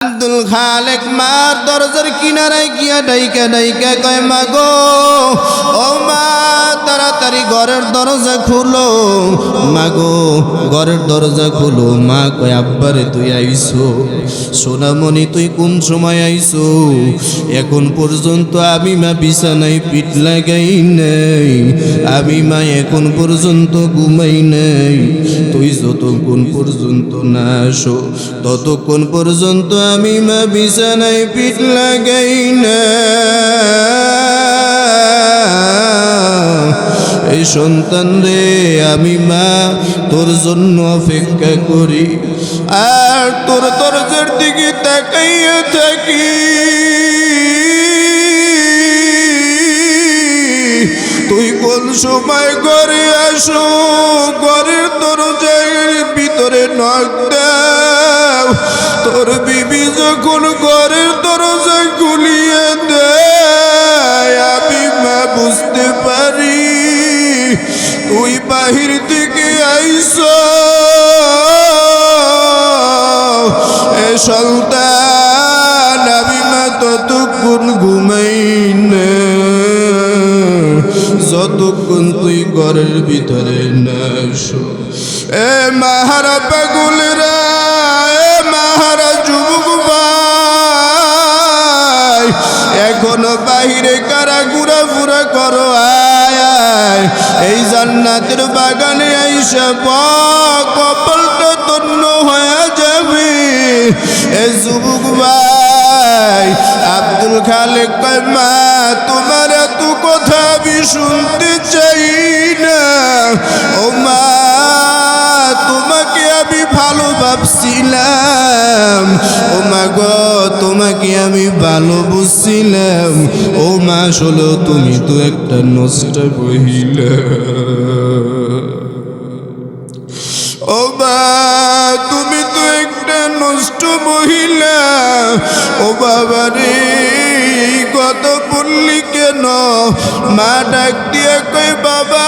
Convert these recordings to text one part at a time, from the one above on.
আব্দুল খালেক মার দরজার কিনারায় গিয়া ডাইকা ডাইকা কয় মা গো, ও মা তাড়াতাড়ি ঘরের দরজা খুলো, মা গো ঘরের দরজা খুলো। মা কয় আব্বারে তুই আইছো? সোনামণি তুই কোন সময় আইছো? এখন পর্যন্ত আমি মা বিছানায় পিঠ লাগাই নাই, আমি মা এখন পর্যন্ত ঘুমাই নাই। তুই যতক্ষণ পর্যন্ত না আসো ততক্ষণ পর্যন্ত আমি মা বিছানায় পিঠ লাগাই না। এই সন্তান রে, আমি মা তোর জন্য অপেক্ষা করি আর তোর দরজার দিকে তাকাইয়া থাকি। তুই কোন সময় ঘরে আসো, ঘরের দরজার ভিতরে নক দাও। তোর বিবি যখন ঘরের দরজা খুলিয়ে দেয়, আমি মা বুঝতে পারি তুই বাহির থেকে আইস। এ সন্তান, আমি মা ততক্ষণ ঘুমাই না যতক্ষণ তুই ঘরের ভিতরে না আসো। এ মাহারা পাগলেরা, এ মাহারা যুবক ভাই, এখনো বাহিরে কারা ঘুরাফুরা করো? আয় আয়, এই জান্নাতের বাগানে আইসা কপালটা তন্ন হয়ে যাবে। এ যুবক ভাই, আব্দুল খালেক কয় মা তোমার এত কথা আমি শুনতে চাই না। ও মা, তোমাকে আমি ভালো ভাবছিলাম। ও মা গো, তোমাকে আমি ভালো বুঝছিলাম। ও মা, আসলে তুমি তো একটা নষ্ট মহিলা। ও মা, তুমি তো একটা নষ্ট মহিলা। ও বাবা রে, কত বললি কেন? মা ডাক দিয়ে কই বাবা,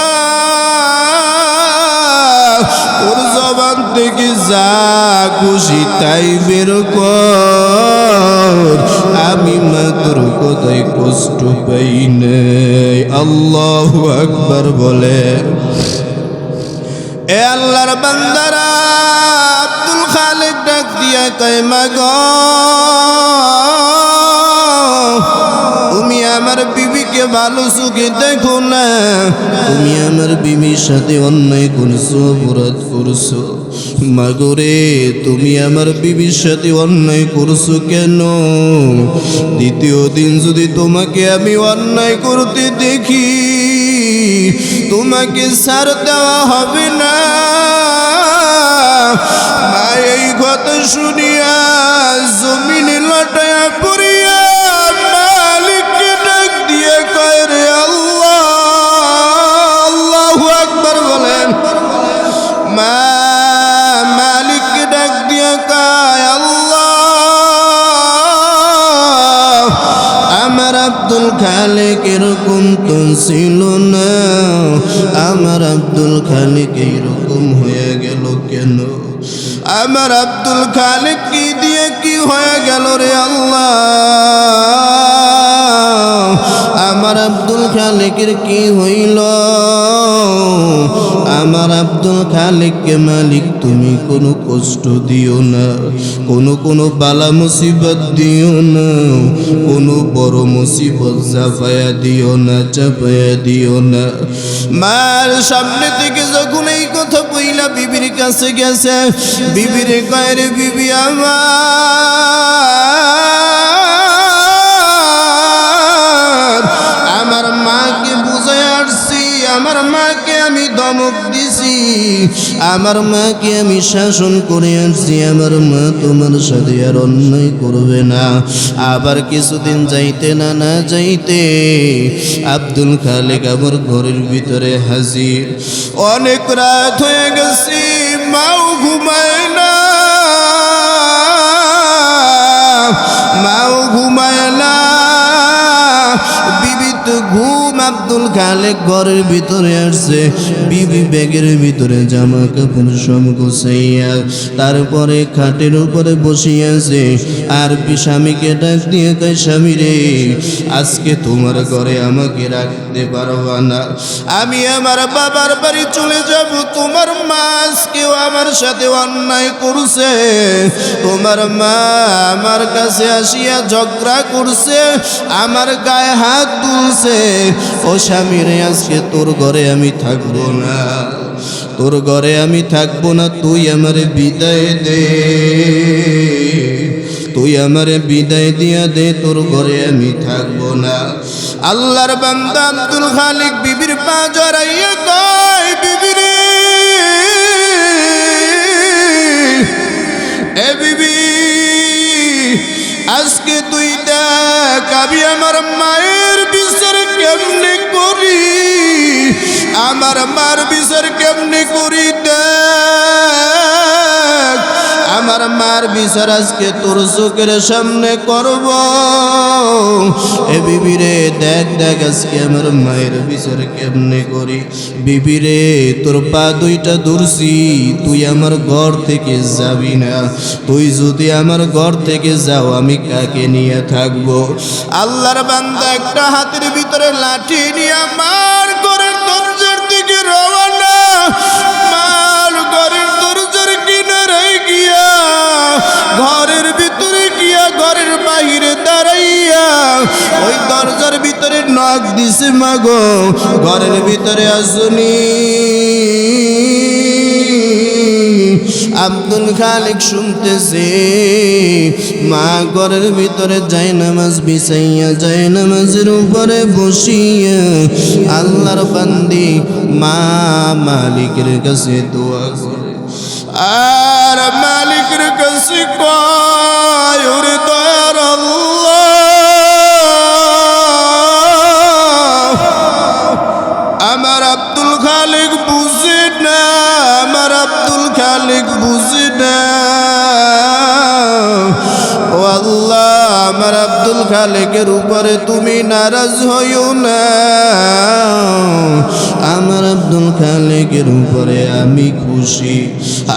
ওর জবান থেকে যা খুশি তাই বের কর, আমি মা তোর কোথায় কষ্ট পাই নাই। আল্লাহু আকবার বলে। এ আল্লাহর বান্দারা, আব্দুল খালেক ডাক দিয়া কয় মা গো, তুমি আমার বিবিকে ভালো চোখে দেখো না। তুমি আমার বিবির সাথে অন্যায় করছো, অপরাধ করছো। মাগরে, তুমি আমার বিবির সাথে অন্যায় করছো কেন? দ্বিতীয় দিন যদি তোমাকে আমি অন্যায় করতে দেখি, তোমাকে ছাড় দেওয়া হবে না। মা এই কথা শুনিয়া জমিনে লটায়া পড়িয়া মালিককে ডাক দিয়ে কয় রে আল্লাহ, আল্লাহু আকবার বলেন। মা মালিককে ডাক দিয়ে কয় আল্লাহ, আমার আব্দুল খালেক এরকম তো ছিল না, আমার আব্দুল খালেক এইরকম হয়ে গেল কেন? আমার আব্দুল খালেক কি দিয়ে কি হয়ে গেল রে আল্লাহ? আমার আব্দুল খালেকের কি হইল? আমার আব্দুল খালেককে মালিক তুমি কোনো কষ্ট দিও না, কোনো বালা মুসিবত দিও না, কোনো বড় মুসিবত চাপায়া দিও না, চাপায়া দিও না। মার সামনে থেকে যখন এই কথা বইলা বিবির কাছে গেছে, বিবির কয় রে বিবি আমার মাকে বুঝাই আসছি, আমার মাকে আমি ধমক দিছি, আমার মাকে আমি শাসন করে আসছি, আমার মা তোমার সাথে আর অন্যায় করবে না। আবার কিছুদিন যাইতে না না যাইতে আব্দুল খালেক আমার ঘরের ভিতরে হাজির। অনেক রাত হয়ে গেছি, মাও ঘুমায় না, মাও ঘুমায় না, বিবি তো ঘুম আব্দুল খালেক ঘরের ভিতরে আসছে, বিবি ব্যাগের ভিতরে জামা কাপড় সব গুছাইয়া তারপরে খাটের উপরে বসিয়াছে। আর স্বামীকে ডাক দিয়ে কয়, স্বামী রে, আজকে তোমার ঘরে আমাকে রাখতে পারবা না, আমি আমার বাবার বাড়ি চলে যাব। তোমার মা আজকেও আমার সাথে অন্যায় করছে, তোমার মা আমার কাছে আসিয়া ঝগড়া করছে, আমার গায়ে হাত তুলছে। ও স্বামী রে, আজকে তোর ঘরে আমি থাকবো না, তোর ঘরে আমি থাকবো না, তুই আমারে বিদায় দে, তুই আমারে বিদায় দিয়া দে, তোর ঘরে আমি থাকবো না। আল্লাহর বান্দা আব্দুল খালিক বিবির পা জড়াইয়া কয়, বিবি রে, এ বিবি, আজকে তুই দেখ আমি আমার মায়ের বিচার কেমনে করি, আমার মার বিচার কেমনে করি, দেখ আমার মার বিচার আজকে তোর চোখের সামনে করব। এ বিবি রে, দেখ দেখ আজকে আমার মায়ের বিচার কেমনে করি। বিবি রে, তোর পা দুইটা ধরছি, তুই আমার ঘর থেকে যাবি না, তুই যদি আমার ঘর থেকে যাও আমি কাকে নিয়ে থাকবো। আল্লাহর বান্দা একটা হাতের ভিতরে লাঠি নিয়ে আমার ঘরের দরজার দিকে রওনা, মার ঘরের দরজার কিনারায় গিয়া, ঘরের ভিতরে গিয়া ঘরের বাহিরে দাঁড়াইয়া ওই দরজার ভিতরে নক দিছে, মাগো ঘরের ভিতরে আসুনি। আব্দুল খালিক শুনতেছে, মা ঘরের ভিতরে যায় নামাজ বিছাইয়া, যায় নামাজের উপরে বসিয়া আল্লাহর বান্দি মা মালিকের কাছে দোয়া করে, আর মালিকের কাছে কয়, ওরে দয়ার আল্লাহ, আমার আব্দুল খালিক বুঝে না, আমার আব্দুল খালিক বুঝে না, ও আল্লাহ, আমার আব্দুল খালিকের উপরে তুমি নারাজ হইও না, আমার আব্দুল খালিকের উপরে আমি খুশি।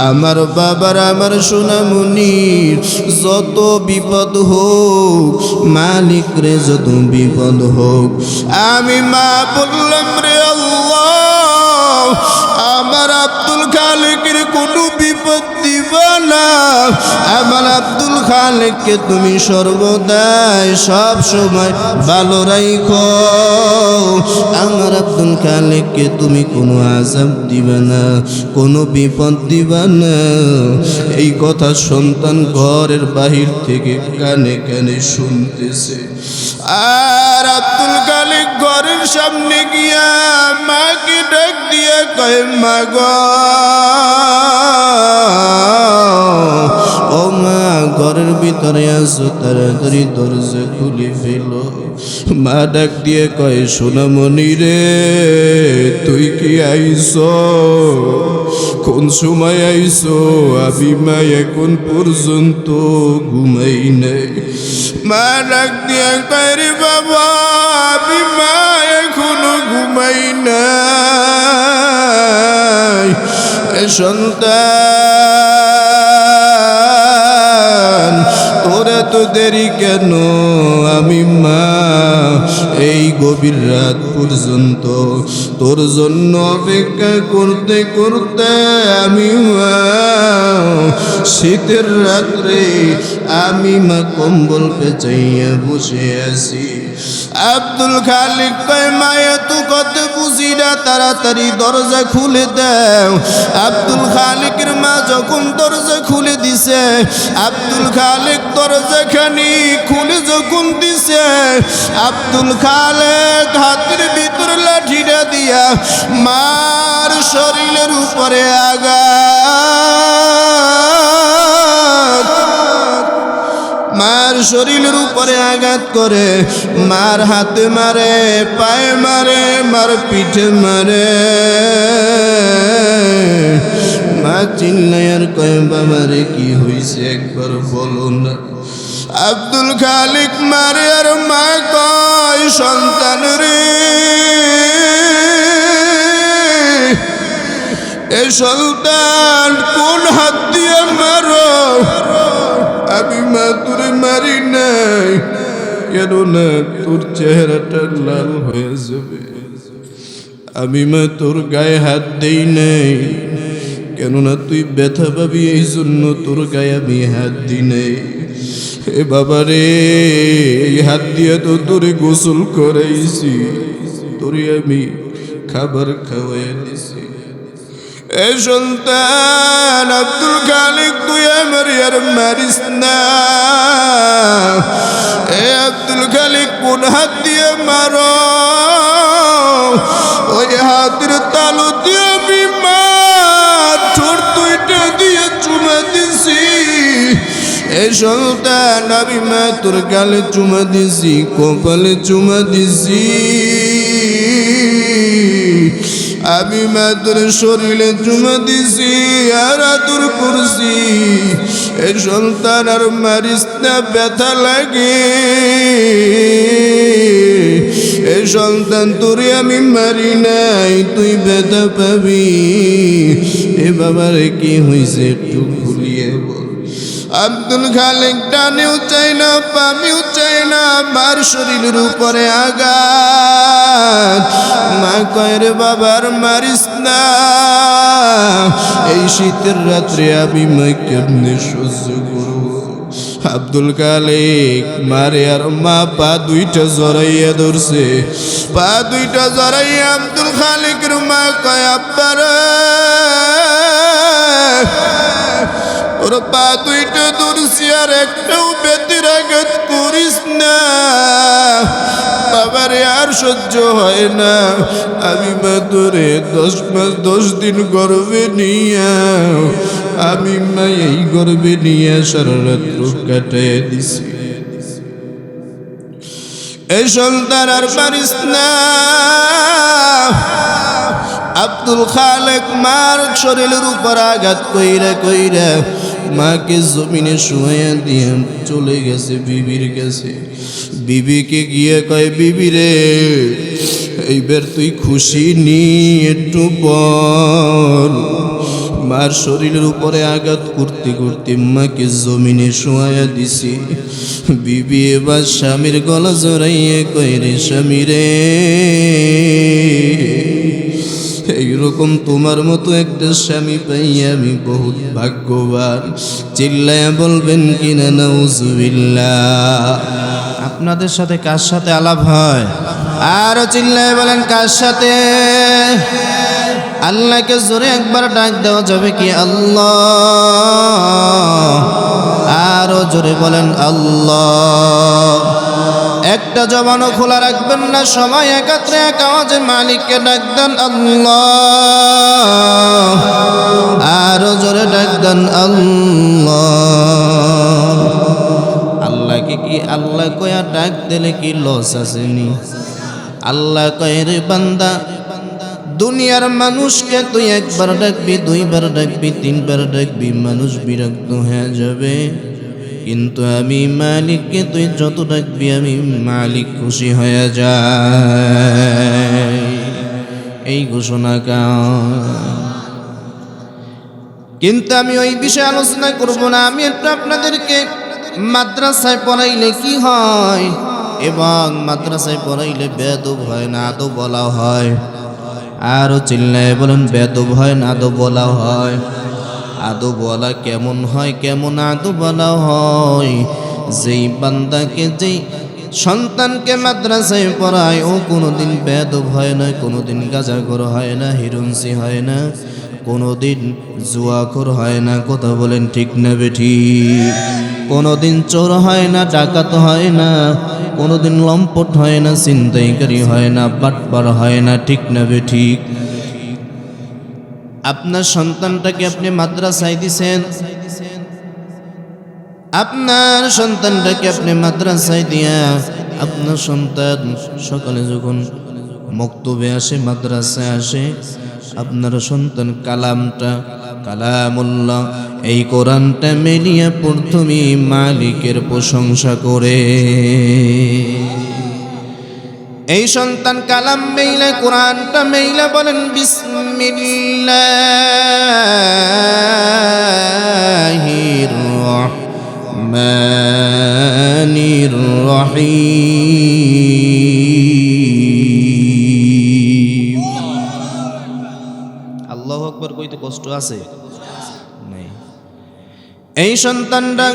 আমার বাবার, আমার সোনামণির যত বিপদ হোক, মালিক রে যত বিপদ হোক, আমি মা বললাম, রে আল্লাহ, আমার আব্দুল খালিকের কোনো বিপদ দিবা না, আমার আব্দুল খালিককে তুমি সর্বদাই সব সময় ভালো রাখো, আমার আব্দুল খালিককে তুমি কোনো আযাব দিবা না, কোনো বিপদ দিবা না। এই কথা সন্তান ঘরের বাহির থেকে কানে কানে শুনতেছে। আর আব্দুল খালিক ঘরের সামনে গিয়া মাকে ডাক দিয়া কয়, মা গো, ও মা, ঘরের ভিতরে আসো, তাড়াতাড়ি দরজা খুলে ফেলো। মা ডাক দিয়ে কয়, সোনামণি রে, তুই কি আইছো? কোন সময় আইছো? আমি মা এখন পর্যন্ত ঘুমাই নাই। মা ডাক দিয়ে কয়, রে বাবা, আমি মা এখনো ঘুমাই নাই। সন্তান, তোরা তো দেরি কেন? আমি মা এই গভীর রাত পর্যন্ত তোর জন্য অপেক্ষা করতে করতে আমি মা শীতের রাত্রে আমি মা কম্বল পেঁচাইয়া বসে আছি। আব্দুল খালিক কয়, মায়া তো কত বুঝি না, তাড়াতাড়ি দরজা খুলে দাও। আব্দুল খালিকের মা যখন দরজা খুলে দিছে, আব্দুল খালিক দরজাখানি খুলে যখন দিছে, আব্দুল খালিক হাতের ভিতর লাঠিটা দিয়া মার শরীরের উপরে আঘাত, মার শরীরের উপরে আঘাত করে, মার হাতে মারে, পায়ে মারে, মার পিঠে মারে। মা চিল্লায়ার কয়, বাবা রে কি হইছে একবার বলো না। আব্দুল খালিক মারে আর মা কয় সন্তান রে এ সন্তান কোন হাত দিয়ে মারো আমি মা তোরে মারি নাই কেননা তোর চেহারাটা লাল হয়ে যাবে আমি মা তোর গায়ে হাত দেই নাই কেননা তুই ব্যথা পাবি এই জন্য তোর গায়ে আমি হাত দিই নাই এ বাবা রে এই হাত দিয়ে তো তোরে গোসল করাইছি তোরে আমি খাবার খাওয়াই দিছি এ সন্তান আব্দুল খালিক তুই আমার আর মারিস না এ আব্দুল খালিক কোন হাত দিয়ে মারো ওই হাতের তালু দিয়ে আমি মার ঠোঁট দুইটা দিয়ে চুমা দিছি এ সন্তান আমি মা তোর গালে চুমা দিছি কপালে চুমা দিছি আমি মা তোর শরীরে চুমা দিছি আর আদর করছি এ সন্তান আর মারিস না ব্যথা লাগে এ সন্তান তোরে আমি মারি নাই তুই ব্যথা পাবি এ বাবার কি হয়েছে একটু ভুলিয়ে বল আব্দুল খালিক ডানেও চাই না বামেও চাই না মার শরীরের উপরে আঘাত মা কয় রে বাবার মারিস না এই শীতের রাত্রে আমি মা কেমনে সহ্য করব আব্দুল খালিক মারে আর মা পা দুইটা জড়াইয়া ধরছে পা দুইটা জড়াইয়া আব্দুল খালিকের মা কয় আব্বার ওর পা দুইটা ধরছি আর একটাও বেতের আঘাত করিস না বাবারে আর সহ্য হয় না আমি মা তোরে 10 মাস 10 দিন গর্ভে নিয়া আমি মা এই গর্ভে নিয়ে সারা রাত্র কাটাইয়া দিছি এই সন্তান আর পারিস না আব্দুল খালিক মার শরীরের উপর আঘাত কইরা কইরা মাকে জমিনে শুয়াইয়া দিয়ে চলে গেছে বিবির কাছে বিবিকে গিয়ে কয় বিবি রে এইবার তুই খুশি নি একটু বল মার শরীরের উপরে আঘাত করতে করতে মাকে জমিনে শোয়াইয়া দিছি বিবি এবার স্বামীর গলা জড়াইয়ে কয় রে স্বামী রে এইরকম তোমার মতো একটা স্বামী পাইয়া আমি বহুত ভাগ্যবান চিল্লায়া বলবেন কিনা নাউজুবিল্লাহ আপনাদের সাথে কার সাথে আলাপ হয় আর চিল্লায়া বলেন কার সাথে আল্লাহকে জোরে একবার ডাক দেওয়া যাবে কি আল্লাহ আরো জোরে বলেন আল্লাহ একটা জবানও খোলা রাখবেন না সবাই একত্রে এক আওয়াজে মালিককে ডাক দেন আল্লাহ আরো জোরে ডাক দেন আল্লাহ আল্লাহকে কি আল্লাহ কয়া ডাক দিলে কি লস আসেনি আল্লাহ কয় রে বান্দা দুনিয়ার মানুষকে তুই একবার ডাকবি দুইবার ডাকবি তিনবার ডাকবি মানুষ বিরক্ত হয়ে যাবে কিন্তু আমি মালিককে তুই যত ডাকবি আমি মালিক খুশি হয়ে যায় এই ঘোষণা কিন্তু আমি ওই বিষয়ে আলোচনা করব না আমি একটু আপনাদেরকে মাদ্রাসায় পড়াইলে কি হয় এবং মাদ্রাসায় পড়াইলে বেদব হয় না আদব বলা হয় আরো চিল্লায় বলেন বেদব হয় না আদব বলা হয় আদব বলা কেমন হয় কেমন আদব বলা হয় যেই বান্দাকে যেই সন্তানকে মাদ্রাসায় পড়ায় ও কোনোদিন বেদব হয় না কোনোদিন গাঁজাখোর হয় না হিরুনসি হয় না কোনোদিন জুয়াখোর হয় না কথা বলেন ঠিক না বেঠিক কোনোদিন চোর হয় না ডাকাত হয় না কোনোদিন লম্পট হয় না ছিনতাইকারী হয় না বাটপার হয় না ঠিক না বেঠিক আপনার সন্তানটাকে আপনি মাদ্রাসায় দিছেন আপনার সন্তানটাকে আপনি মাদ্রাসায় দিয়া আপনার সন্তান সকালে যখন মক্তবে আসে মাদ্রাসায় আসে আপনার সন্তান কালামটা কালামুল্লাহ। এই কোরআনটা মেলিয়ে প্রথমে মালিকের প্রশংসা করে। এই সন্তান কালাম মেইলে কোরআনটা মেইলে বলেন বিসমিল্লাহির রহমানির রহিম। আল্লাহু আকবার কইতে কষ্ট আছে নাই। এই সন্তানটা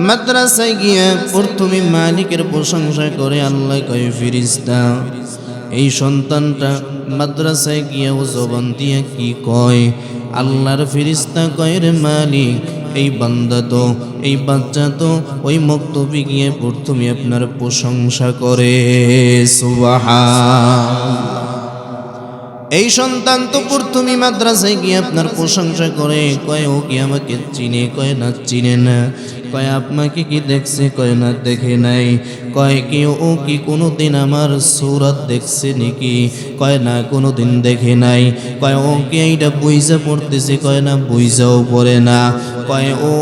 মাদ্রাসায় গিয়ে প্রথমে মালিকের প্রশংসা করে। আল্লাহ কয় ফেরেশতা। এই সন্তানটা মাদ্রাসায় গিয়ে ও জবান দিয়ে কি কয়? আল্লাহর ফেরেশতা কয় রে মালিক, এই বান্দা তো, এই বাচ্চা তো ওই মক্তবে গিয়ে প্রথমে আপনার প্রশংসা করে। সুবহানাল্লাহ। এই সন্তান তো প্রথমে মাদ্রাসায় গিয়ে আপনার প্রশংসা করে। কয় ও কি আমাকে চিনে? কয় না চিনে না। কয় আপনাকে কি দেখছে? কয় না দেখে নাই। কয় কি ও কি কোনোদিন আমার সূরত দেখছে নাকি? কয় না কোনোদিন দেখে নাই। কয় ও কি এইটা বুইজা পড়তেছে? কয় না বুইজাও পড়ে না। কয় ও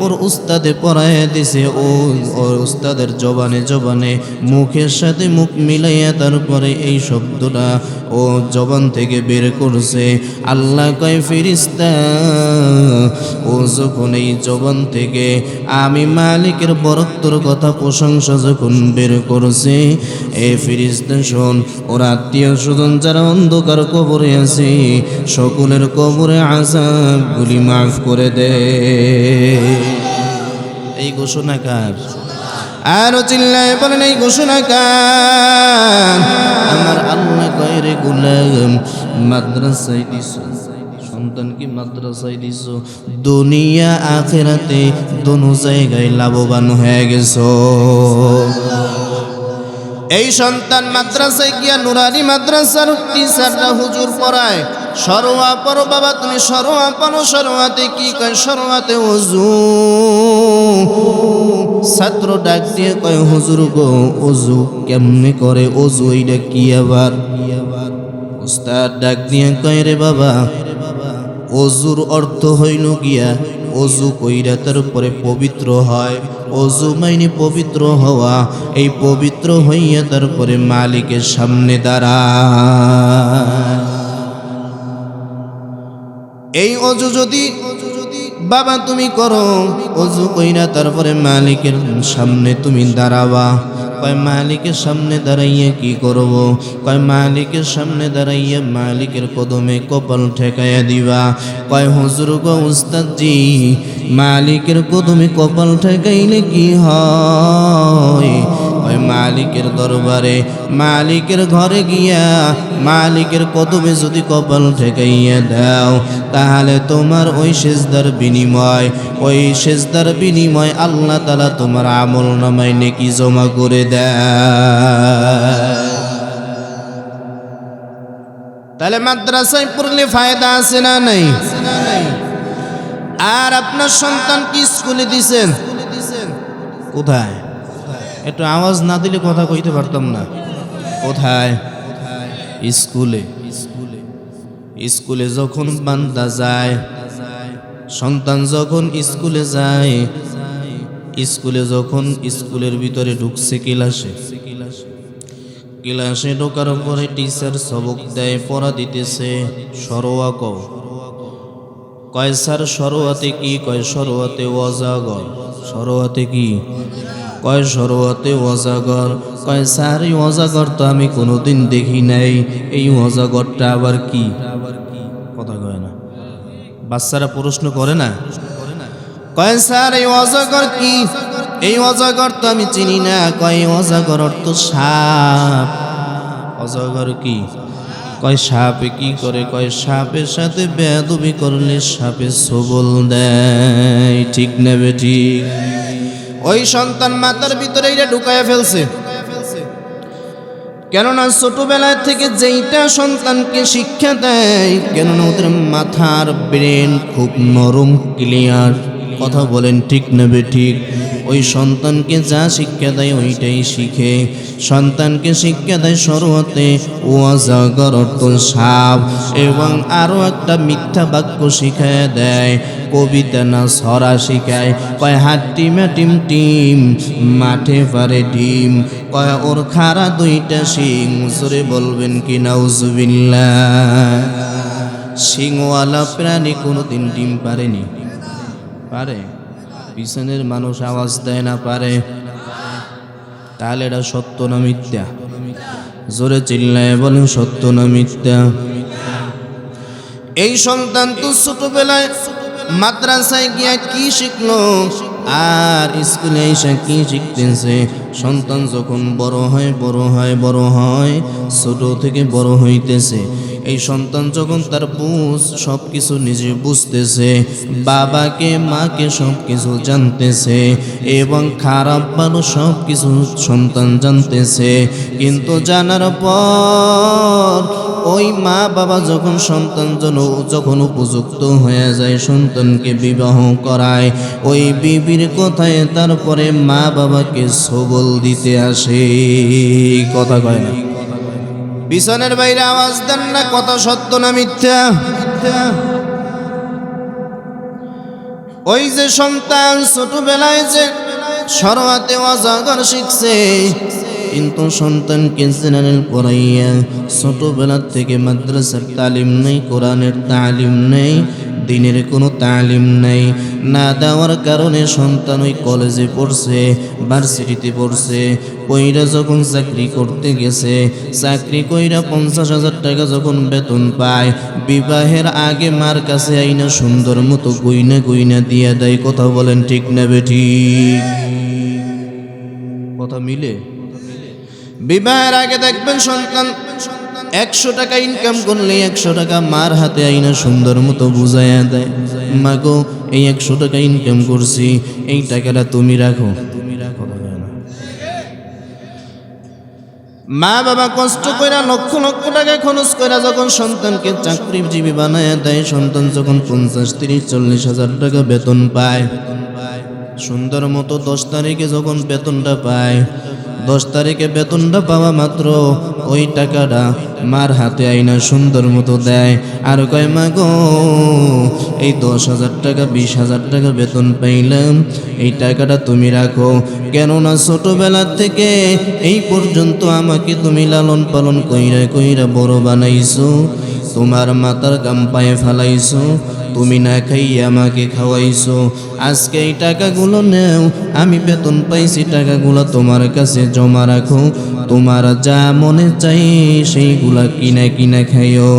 ওর উস্তাদে পড়ায় দিছে, ও ওর উস্তাদের জবানে জবানে মুখের সাথে মুখ মিলাইয়া তারপরে এই শব্দটা ও জবান থেকে বের করছে। আল্লাহ কয় ফেরেশতা, ও যখন এই জবান থেকে আমি মালিকের বরত্বর কথা প্রশংসা যখন বের করছে, এ ফেরেশতা শোন, ওর আত্মীয় স্বজন যারা অন্ধকার কবরে আছে সকলের কবরে আযাবগুলি মাফ করে দে। এই ঘোষণা কার? আরো চিল্লায় বলেন এই ঘোষণা কার? আমার আল্লাহ কয় রে গোলাম, মাদ্রাসায় দিছো সন্তানকে, মাদ্রাসায় দিছো, দুনিয়া আখিরাতে দোনো জায়গায় লাভবান হয়ে গেছো। এই সন্তান মাদ্রাসায় গিয়া নুরানি মাদ্রাসার টিচাররা হুজুর পড়ায়। সরোয়া পড়ো বাবা, তুমি সরোয়া পড়ো। সরোয়াতে কি কয়? সরোয়াতে ওযু। ছাত্র ডাক দিয়ে কয় হুজুর গো, ওযু কেমনে করে? ওযু এইটা কি আবার? উস্তাদ ডাক দিয়ে কয় রে বাবা, ওযুর অর্থ হইল গিয়া ওযু কইরা তারপরে পবিত্র হয়। ওযু মানে পবিত্র হওয়া। এই পবিত্র হইয়া তারপরে মালিকের সামনে দাঁড়ায়। এই ওযু যদি বাবা তুমি করো, ওযু কইরা তারপরে মালিকের সামনে তুমি দাঁড়াবা। কয় মালিকের সামনে দাঁড়াইয়া কি করব? কয় মালিকের সামনে দাঁড়াইয়া মালিকের কদমে কপাল ঠেকাইয়া দিবা। কয় হুজুর গো উস্তাদজি, মালিকের কদমে কপাল ঠেকাইলে কি হয়? কয় মালিকের দরবারে, মালিকের ঘরে গিয়া মালিকের কদমে যদি কপাল ঠেকাইয়া দাও, তাহলে তোমার ওই সেজদার বিনিময়, ওই সেজদার বিনিময় আল্লাহ তাআলা তোমার আমল নামায় নেকি জমা করে দেয়। তাহলে মাদ্রাসায় পড়লে ফায়দা আছে না নাই? আর আপনার সন্তান কি স্কুলে দিছেন? কোথায়? একটু আওয়াজ না দিলে কথা কইতে পারতাম না। কোথায়? স্কুলে। স্কুলে যখন বান্দা যায়, সন্তান যখন স্কুলে যায়, স্কুলে যখন স্কুলের ভিতরে ঢুকছে ক্লাসে ঢোকার পরে টিচার সবক দেয়, পড়া দিতেছে। সরোয়া কও। কয় স্যার সরোয়াতে কি? কয় সরোয়াতে অজাগর। সরোয়াতে কি? কয় সরোয়াতে অজাগর। কয় স্যার এই অজাগর তো আমি কোনোদিন দেখি নাই, এই অজাগরটা আবার কি? কথা কয় না, বাচ্চারা প্রশ্ন করে না। কয় স্যার এই অজাগর কি? এই অজাগর তো আমি চিনি না। কয় অজাগর অর্থ সাপ। অজাগর কি? কয় সাপে কি করে? কয় সাপের সাথে বেয়াদবি করলে সাপে সবল দেয়। ঠিক নেবে ঠিক। ওই সন্তান মাথার ভিতরে এটা ঢুকাইয়া ফেলছে। কেননা ছোটবেলায় থেকে যেইটা সন্তানকে শিক্ষা দেয়, কেননা ওদের মাথার ব্রেন খুব নরম, ক্লিয়ার। কথা বলেন ঠিক নেবে ঠিক। ওই সন্তানকে যা শিক্ষা দেয় ওইটাই শিখে। সন্তানকে শিক্ষা দেয় শরীয়তে ওয়াজাগর অর্থ সাপ, এবং আরো একটা মিথ্যা বাক্য শিখায় দেয়, কবিতা না ছড়া শিখায়। কয় হাট্টি টিম টিম মাঠে পারে ডিম, কয় ওর খাড়া দুইটা শিং, জোরে বলবেন কি নাউজুবিল্লাহ। শিংওয়ালা প্রাণী কোনোদিন ডিম পারেনি? পারে? পিছনের মানুষ আওয়াজ দেয় না পারে? তাহলে এটা সত্য না মিথ্যা? জোরে চিল্লায় বলেন সত্য না মিথ্যা? এই সন্তান তো ছোটবেলায় মাদ্রাসায় গিয়া কি শিখলো আর স্কুলে এসে কি শিখতেছে? সন্তান যখন বড় হয় ছোট থেকে বড় হইতেছে, এই সন্তান যখন তার বুঝ সব কিছু নিজে বুঝতেছে, বাবাকে মাকে সব কিছু জানতেছে, এবং খারাপ ভালো সব কিছু সন্তান জানতেছে। কিন্তু জানার পর ওই মা বাবা যখন যখন উপযুক্ত হয়ে যায়, সন্তানকে বিবাহ করায়, ওই বিবির কথায় তারপরে মা বাবাকে সবল দিতে আসে। কথা কয় না? পিছনের বাইরে আওয়াজ দেন না, কথা সত্য না মিথ্যা? ওই যে সন্তান ছোটবেলায় যে শরীয়তে ওয়াজাগর শিখছে, কিন্তু সন্তানকে জেনারেল পড়াইয়া ছোটবেলা থেকে মাদ্রাসার তালিম নেই, কোরআনের তালিম নেই, দিনের কোনো তালিম নেই, না দেওয়ার কারণে সন্তান ওই কলেজে পড়ছে, ভার্সিটিতে পড়ছে, কইরা যখন চাকরি করতে গেছে, চাকরি কইরা 50,000 টাকা যখন বেতন পায়, বিবাহের আগে মার কাছে আইনা সুন্দর মতো গুইনা দিয়া দেয়। কথা বলেন ঠিক না বেঠিক? কথা মিলে? বিবাহের আগে দেখবেন সন্তান 100 টাকা ইনকাম করলে 100 টাকা মার হাতে আইনা সুন্দর মতো বুঝাইয়া দেয়, মা গো এই 100 টাকা ইনকাম করছি, এই টাকাটা তুমি রাখো। মা বাবা কষ্ট কইরা লক্ষ লক্ষ টাকা খরচ কইরা যখন সন্তানকে চাকরিজীবী বানায় দেয়, সন্তান যখন 50, 30, 40,000 টাকা বেতন পায়, সুন্দর মতো 10 তারিখে যখন বেতনটা পায়, 10 তারিখে বেতনটা পাওয়া মাত্র ওই টাকাটা মার হাতে আইনা সুন্দর মতো দেয়, আর কয় মা গো এই 10,000 টাকা 20,000 টাকা বেতন পাইলাম, এই টাকাটা তুমি রাখো, কেননা ছোটবেলা থেকে এই পর্যন্ত আমাকে তুমি লালন পালন কইরা বড় বানাইছো, তোমার মাথার গাম পায়ে ফেলাইছো, তুমি না খাইয়ে আমাকে খাওয়াইছো, আজকে এই টাকাগুলো নেও, আমি বেতন পাইছি, টাকাগুলো তোমার কাছে জমা রাখো, তোমার যা মনে চাই সেইগুলা কিনা খাইও।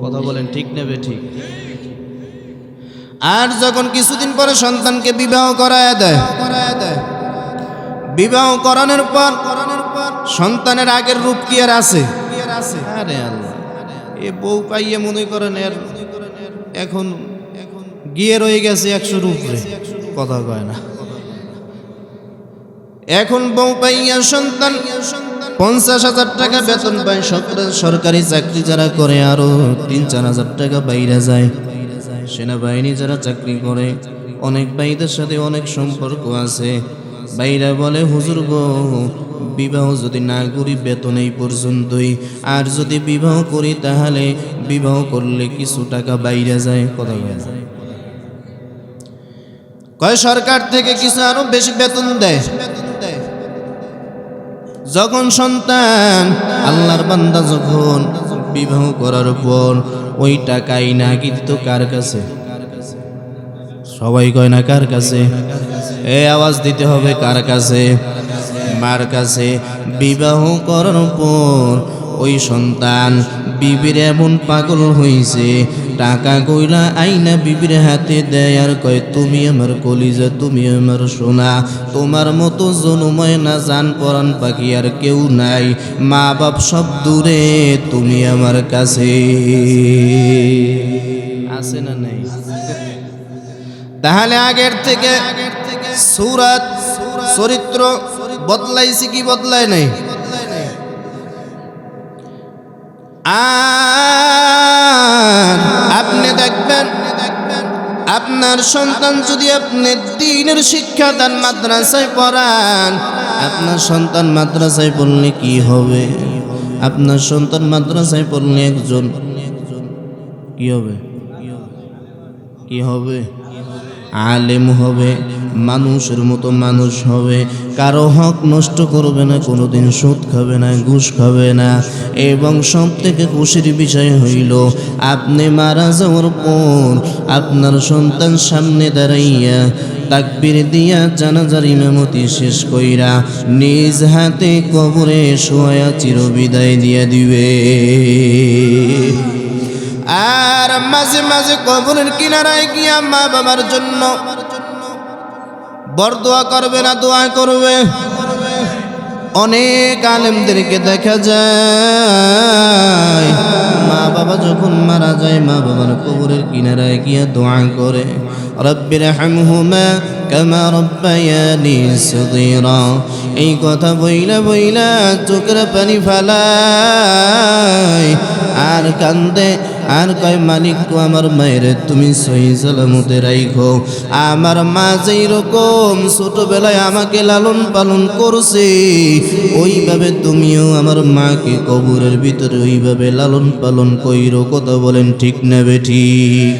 কথা বলেন ঠিক না বেঠিক? আর যখন কিছুদিন পরে সন্তানকে বিবাহ করায় দেয়, বিবাহ করানোর পর সন্তানের আগের রূপ কি আর আছে? আরে আল্লাহ, এ বউ পাইয়ে মনে করেন এর এখন গিয়ে রয়ে গেছে 100 রূপরে। কথা কয় না? এখন বউ পাইয়া সন্তান 50,000 টাকা বেতন পায়, সরকারি চাকরি যারা করে আরো 3-4 হাজার টাকা বাইরে যায়, সেনাবাহিনী যারা চাকরি করে, অনেক ভাইদের সাথে অনেক সম্পর্ক আছে, ভাইরা বলে হুজুর গো বিবাহ যদি না করি বেতন এই পর্যন্তই, আর যদি বিবাহ করি তাহলে বিবাহ করলে কিছু টাকা বাইরে যায়। কথা কয় সরকার থেকে কিছু আরো বেশি বেতন দেয়। যখন সন্তান আল্লাহর বান্দা যখন বিবাহ করার পর ওই টাকাই না কিন্তু কার কাছে? সবাই কয় না কার কাছে? এ আওয়াজ দিতে হবে, কার কাছে? মার কাছে। বিবাহ করার পর ওই সন্তান বিবির এমন পাগল হইছে, টাকা কইলা আইনা বিবির হাতে দেয় আর কয় তুমি আমার কলিজা, তুমি আমার সোনা, তোমার মতো জনময় না জান পরাণ পাখি আর কেউ নাই, মা বাপ সব দূরে, তুমি আমার কাছে। আছে না নাই? তাহলে আগের থেকে সূরত চরিত্র বদলাইছে কি বদলায় নাই? আর আপনি দেখবেন আপনার সন্তান যদি আপনি দ্বীনের শিক্ষা দান, মাদ্রাসায় পড়ান, আপনার সন্তান মাদ্রাসায় পড়লে কি হবে? আপনার সন্তান মাদ্রাসায় পড়লে একজন কি হবে? কি হবে? আলেম হবে, মানুষের মতো মানুষ হবে, কারো হক নষ্ট করবে না, কোনোদিন সুদ খাবে না, ঘুষ খাবে না। এবং সব থেকে খুশির বিষয় হইল আপনি মারা যাওয়ার পর আপনার সন্তান সামনে দাঁড়াইয়া তাকবীর দিয়া জানাজার ইমামতি শেষ কইরা নিজ হাতে কবরে শোয়া চিরবিদায় দিয়া দিবে। আর মাঝে মাঝে কবরের কিনারায় গিয়া মা বাবার জন্য বরদোয়া করবে না, দোয়া করবে। অনেক আলেমদেরকে দেখা যায় মা বাবা যখন মারা যায় মা বাবার কবরের কিনারায় গিয়া দোয়া করে, রব্বির হামহুমা কামা রব্বায়ানি সগীরা। এই কথা বইলা বইলা চোখের পানি ফালায় আর কান্দে আর কয়, মালিক গো আমার মায়ের তুমি সহি সালামতে রাইখো। আমার মা যেই রকম ছোটবেলায় আমাকে লালন পালন করছে ওইভাবে তুমিও আমার মাকে কবরের ভিতরে ওইভাবে লালন পালন কইরো। কথা বলেন ঠিক না বেঠিক?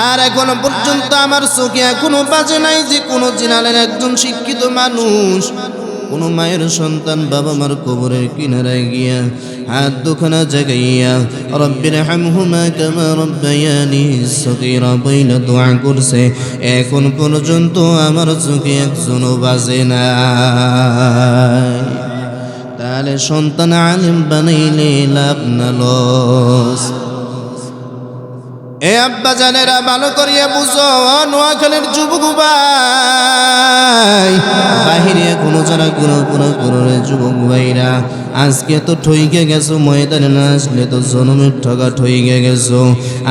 আর এখনো পর্যন্ত আমার চোখে এখনো বাজে নাই যে কোনো জিনালের একজন শিক্ষিত মানুষ কোনো মায়ের সন্তান বাবা মার কবরের কিনারায় গিয়া হাত দুখানা জাগাইয়া রব্বির হামহুমা কামা রব্বায়ানি সগীরা বইলা দোয়া করছে। এখন পর্যন্ত আমার চোখে একজনও বাজে না। তাহলে সন্তান আলেম বানাইলে লাভ না লস? এ আব্বা জানেরা ভালো করিয়া বুঝো, নোয়াখালীর যুবক ভাই, বাহিরে কোনো যারা গুণাপুরা করলে যুবক ভাইরা আজকে তো ঠইকে গেছো, ময়দানে না আসলে তো জনমের ঠগা ঠইকে গেছো।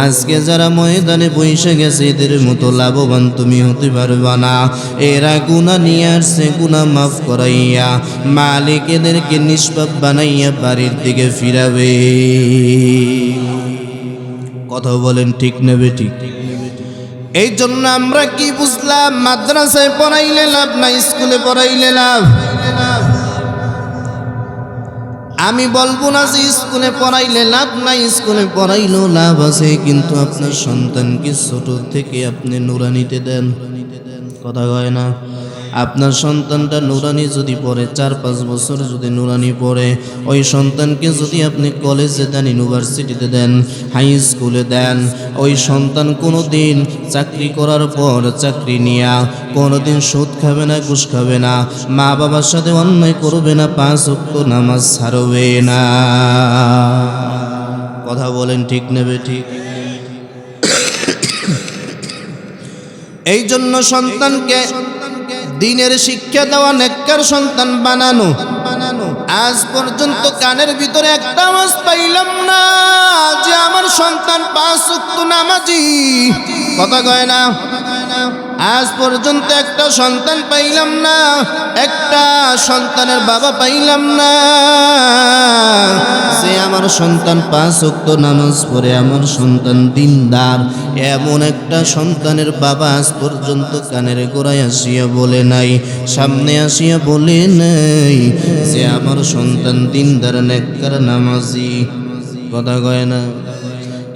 আজকে যারা ময়দানে বসে গেছে এদের মতো লাভবান তুমি হতে পারবা না। এরা গুনাহ নিয়ে আসছে, গুনাহ মাফ করাইয়া মালিক এদেরকে নিষ্পাপ বানাইয়া বাড়ির দিকে ফিরাবে। কথা বলেন ঠিক না বেঠিক? এই জন্য আমরা কি বুঝলাম? মাদ্রাসায় পড়াইলে লাভ না, স্কুলে পড়াইলে লাভ। আমি বলবো না যে স্কুলে পড়াইলে লাভ নাই, স্কুলে পড়াইলেও লাভ আছে, কিন্তু আপনার সন্তানকে ছোট থেকে আপনি নুরানিতে দেন। কথা কয় না? আপনার সন্তানটা নুরানি যদি পড়ে 4-5 বছর যদি নুরানি পড়ে, ওই সন্তানকে যদি আপনি কলেজে দেন, ইউনিভার্সিটিতে দেন, হাই স্কুলে দেন, ওই সন্তান কোনো দিন চাকরি করার পর চাকরি নিয়া কোনো দিন সুদ খাবে না, ঘুষ খাবে না, মা বাবার সাথে অন্যায় করবে না, 5 ওয়াক্ত নামাজ ছাড়বে না। কথা বলেন ঠিক নেবে ঠিক? এই জন্য সন্তানকে দ্বীনের শিক্ষা দেওয়া, নেককার সন্তান বানানো। আজ পর্যন্ত কানের ভিতরে একটা আওয়াজ পাইলাম না যে আমার সন্তান 5 ওয়াক্ত নামাজি। কথা কয় না? আজ পর্যন্ত একটা সন্তান পাইলাম না, একটা সন্তানের বাবা পাইলাম না যে আমার সন্তান 5 ওয়াক্ত নামাজ পড়ে, আমার সন্তান দিনদার। এমন একটা সন্তানের বাবা আজ পর্যন্ত কানের গোড়ায় আসিয়া বলে নাই, সামনে আসিয়া বলে নাই যে আমার সন্তান দিনদার, নেককার, নামাজি। কথা কয় না?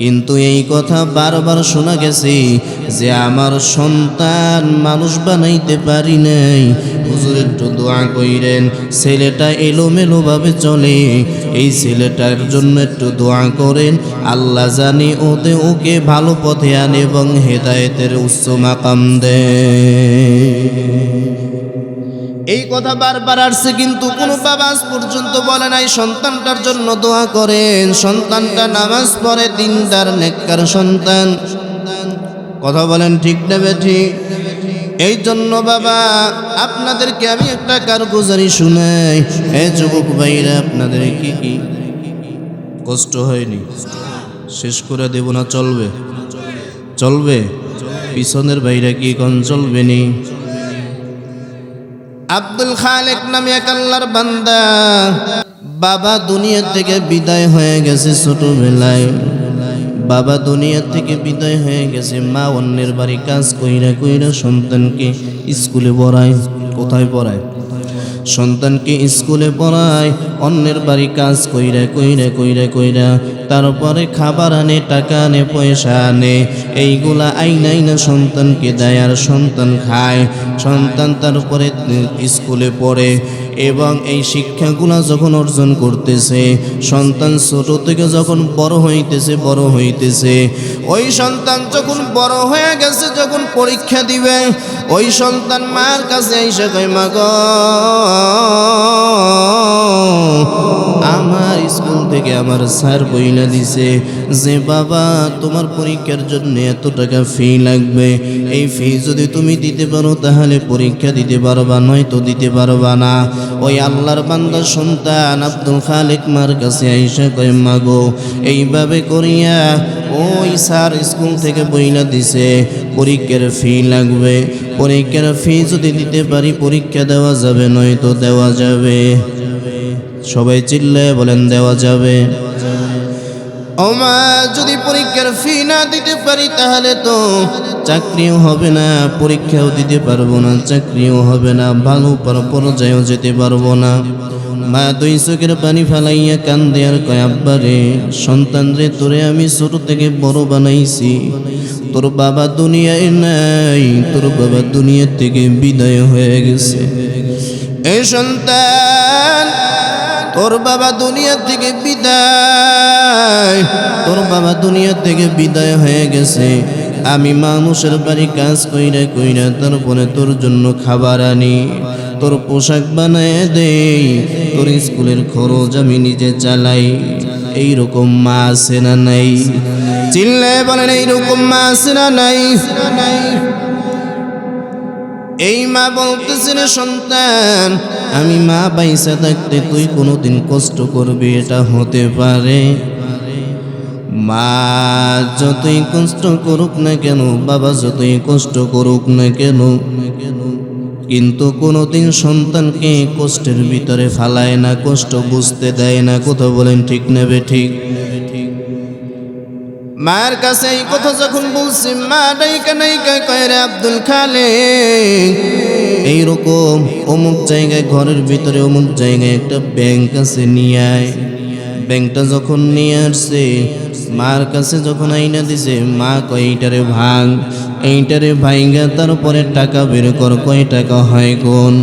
কিন্তু এই কথা বারবার শোনা গেছে যে আমার সন্তান মানুষ বানাইতে পারি নাই, হুজুর একটু দোয়া কইরেন, ছেলেটা এলোমেলো ভাবে চলে, এই ছেলেটার জন্য একটু দোয়া করেন, আল্লাহ জানি ওকে ভালো পথে আনে এবং হেদায়েতের উচ্চ মাকাম দেয়। এই কথা বারবার আসছে, কিন্তু কোনো বাবা আজ পর্যন্ত বলে নাই সন্তানটার জন্য দোয়া করেন, সন্তানটা নামাজ পড়ে, দিনদার, নেককার সন্তান। কথা বলেন ঠিক না বেঠিক? এই জন্য বাবা আপনাদেরকে আমি একটা কারগুজারি শুনাই। এই যুবক ভাইরা, আপনাদের কি কি কষ্ট হয়নি? শেষ করে দেব না? চলবে? চলবে? পিছনের ভাইরা কি কোন চলবে নি? আব্দুল খালেক নামে এক আল্লাহর বান্দা, বাবা দুনিয়া থেকে বিদায় হয়ে গেছে ছোটবেলায়। বাবা দুনিয়া থেকে বিদায় হয়ে গেছে, মা অন্যের বাড়ি কাজ কইরা কইরা সন্তানকে স্কুলে পড়ায়। কোথায় পড়ায়? সন্তানকে স্কুলে পড়ায়, অন্যের বাড়ি কাজ কইরা কইরা কইরা কইরা তারপরে খাবার আনে, টাকা আনে, পয়সা আনে, এইগুলা আইনা সন্তানকে দেয় আর সন্তান খায়। সন্তান তারপরে স্কুলে পড়ে এবং এই শিক্ষাগুলা যখন অর্জন করতেছে, সন্তান ছোট থেকে যখন বড় হইতেছে, ওই সন্তান যখন বড় হয়ে গেছে, যখন পরীক্ষা দিবে, ওই সন্তান মার কাছে এসে কয়, মা গো, আমার স্কুল থেকে আমার স্যার বইলা দিছে যে বাবা তোমার পরীক্ষার জন্য এত টাকা ফি লাগবে, এই ফি যদি তুমি দিতে পারো তাহলে পরীক্ষা দিতে পারবা, নয়তো দিতে পারবা না। ওই আল্লাহর বান্দা সন্তান আব্দুল খালেক মার কাছে আইসা কয়, মা গো, এইভাবে করিয়া ওই স্যার স্কুল থেকে বইলা দিছে পরীক্ষার ফি লাগবে, পরীক্ষার ফি যদি দিতে পারি পরীক্ষা দেওয়া যাবে, নয়তো দেওয়া যাবে। সবাই চিল্লায় বলেন দেওয়া যাবে। ও মা, যদি পরীক্ষার ফি না দিতে পারি তাহলে তো চাকরিও হবে না, পরীক্ষাও দিতে পারবো না, চাকরিও হবে না, ভালো পর্যায়েও যেতে পারবো না। মা দুই চোখের পানি ফেলাইয়া কান্দে আর কয়, আব্বা রে, সন্তান রে, তোরে আমি ছোট থেকে বড় বানাইছি, তোর বাবা দুনিয়ায় নাই, তোর বাবা দুনিয়া থেকে বিদায় হয়ে গেছে। এই সন্তান, তোর বাবা দুনিয়া থেকে বিদায়, তোর বাবা দুনিয়া থেকে বিদায় হয়ে গেছে, আমি মানুষের বাড়ি কাজ কইরা কইরা তারপরে তোর জন্য খাবার আনি, তোর পোশাক বানায় দেই, তোর স্কুলের খরচ আমি নিজে চালাই। এইরকম মা আছে না নাই? চিল্লায় বলেন এইরকম মা আছে না নাই? এই মা বলতেছেন, সন্তান, আমি মা বাইসা থাকতে তুই কোনোদিন কষ্ট করবি এটা হতে পারে? মা যতই কষ্ট করুক না কেন, বাবা যতই কষ্ট করুক না কেন, কিন্তু কোনোদিন সন্তানকে কষ্টের ভিতরে ফালায় না, কষ্ট বুঝতে দেয় না। কথা বলেন ঠিক নেবে ঠিক? মায়ের কাছে এই কথা যখন বলছি, মা ডাইকা নাইকা কয়, রে আব্দুল খালেক, এইরকম অমুক জায়গায় ঘরের ভিতরে অমুক জায়গায় একটা ব্যাংক আছে, নিয়ে আয়। ব্যাংকটা যখন নিয়ে আসছে, মার কাছে যখন আইনা দিছে, মা কয়, এইটারে ভাঙ, এইটারে ভাইঙ্গা তারপরে টাকা বের কর, কয় টাকা হয় কোন?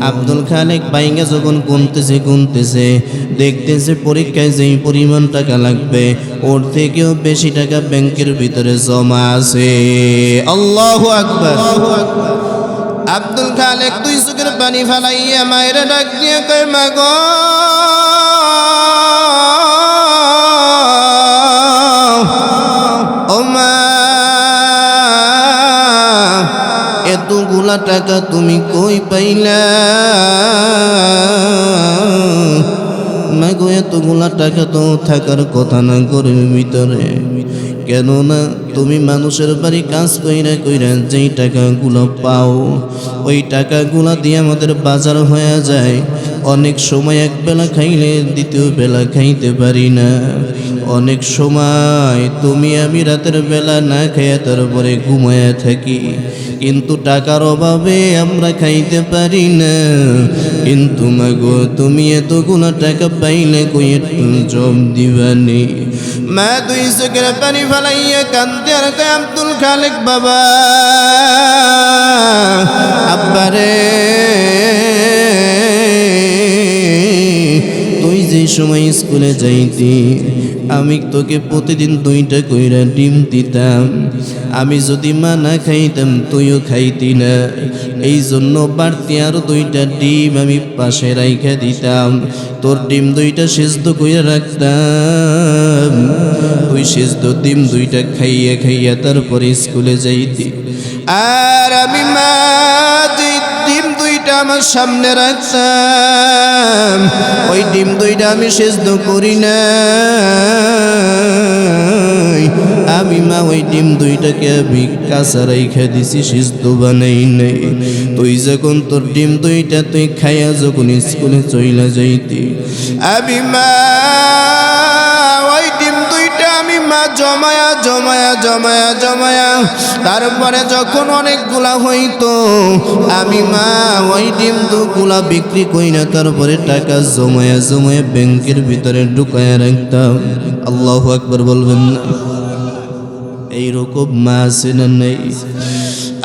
আব্দুল খালেক ভাইঙ্গা যখন গুনতেছে, দেখতেছে পরীক্ষায় যেই পরিমাণ টাকা লাগবে ওর থেকেও বেশি টাকা ব্যাংকের ভিতরে জমা আছে। আল্লাহু আকবার। আব্দুল খালেক দুই চোখের পানি ফেলাইয়া মায়ের ডাক দিয়ে কয়, মা গো, ও মা, এতগুলা টাকা তুমি কই পাইলা? মা গো, এতগুলা টাকা তো থাকার কথা না ঘরের ভিতরে, কেননা তুমি মানুষের বাড়ি কাজ কইরা কইরা যেই টাকাগুলো পাও, ওই টাকাগুলা দিয়ে আমাদের বাজার হয়ে যায়। অনেক সময় এক বেলা খাইলে দ্বিতীয় বেলা খাইতে পারি না, অনেক সময় তুমি আমি রাতের বেলা না খাইয়া তারপরে ঘুমায়া থাকি, কিন্তু টাকার অভাবে আমরা খাইতে পারি না। কিন্তু মাগো, তুমি এতগুলো টাকা পাইলে কই একটু জব দিবানি? মা দুই চোখের পানি ফেলাইয়া কান্দে আর কয়, আব্দুল খালেক বাবা, আব্বারে, তুই যে সময় স্কুলে যাইতি আমি তোকে প্রতিদিন 2টা কইরা ডিম দিতাম, আমি যদি মা না খাইতাম তুইও খাইতি না, এই জন্য বাড়তি আরো 2টা ডিম আমি পাশে রাইখা দিতাম, তোর ডিম 2টা সিদ্ধ কইরা রাখতাম, তুই সিদ্ধ ডিম 2টা খাইয়া খাইয়া তারপরে স্কুলে যাইতি। আর আমি মা ডিম 2টা আমার সামনে রাখতাম, ওই ডিম 2টা আমি সিদ্ধ করি না, আমি মা ওই ডিম 2টাকে আমি কাঁচা রাইখা দিছি, সিদ্ধ বানাই নাই। তুই যখন তোর ডিম 2টা তুই খাইয়া যখন স্কুলে চইলা যাইতি, আমি মা ওই ডিম 2টা আমি মা জমায়া জমায়া জমায়া জমায়া তারপরে যখন অনেকগুলা হইতো আমি মা ওই ডিম দুগুলা বিক্রি করি না, তারপরে টাকা জমায়া জমায়া ব্যাংকের ভিতরে ঢুকায়া রাখতাম। আল্লাহু আকবার বলবেন না? এইরকম মা আছে না নেই?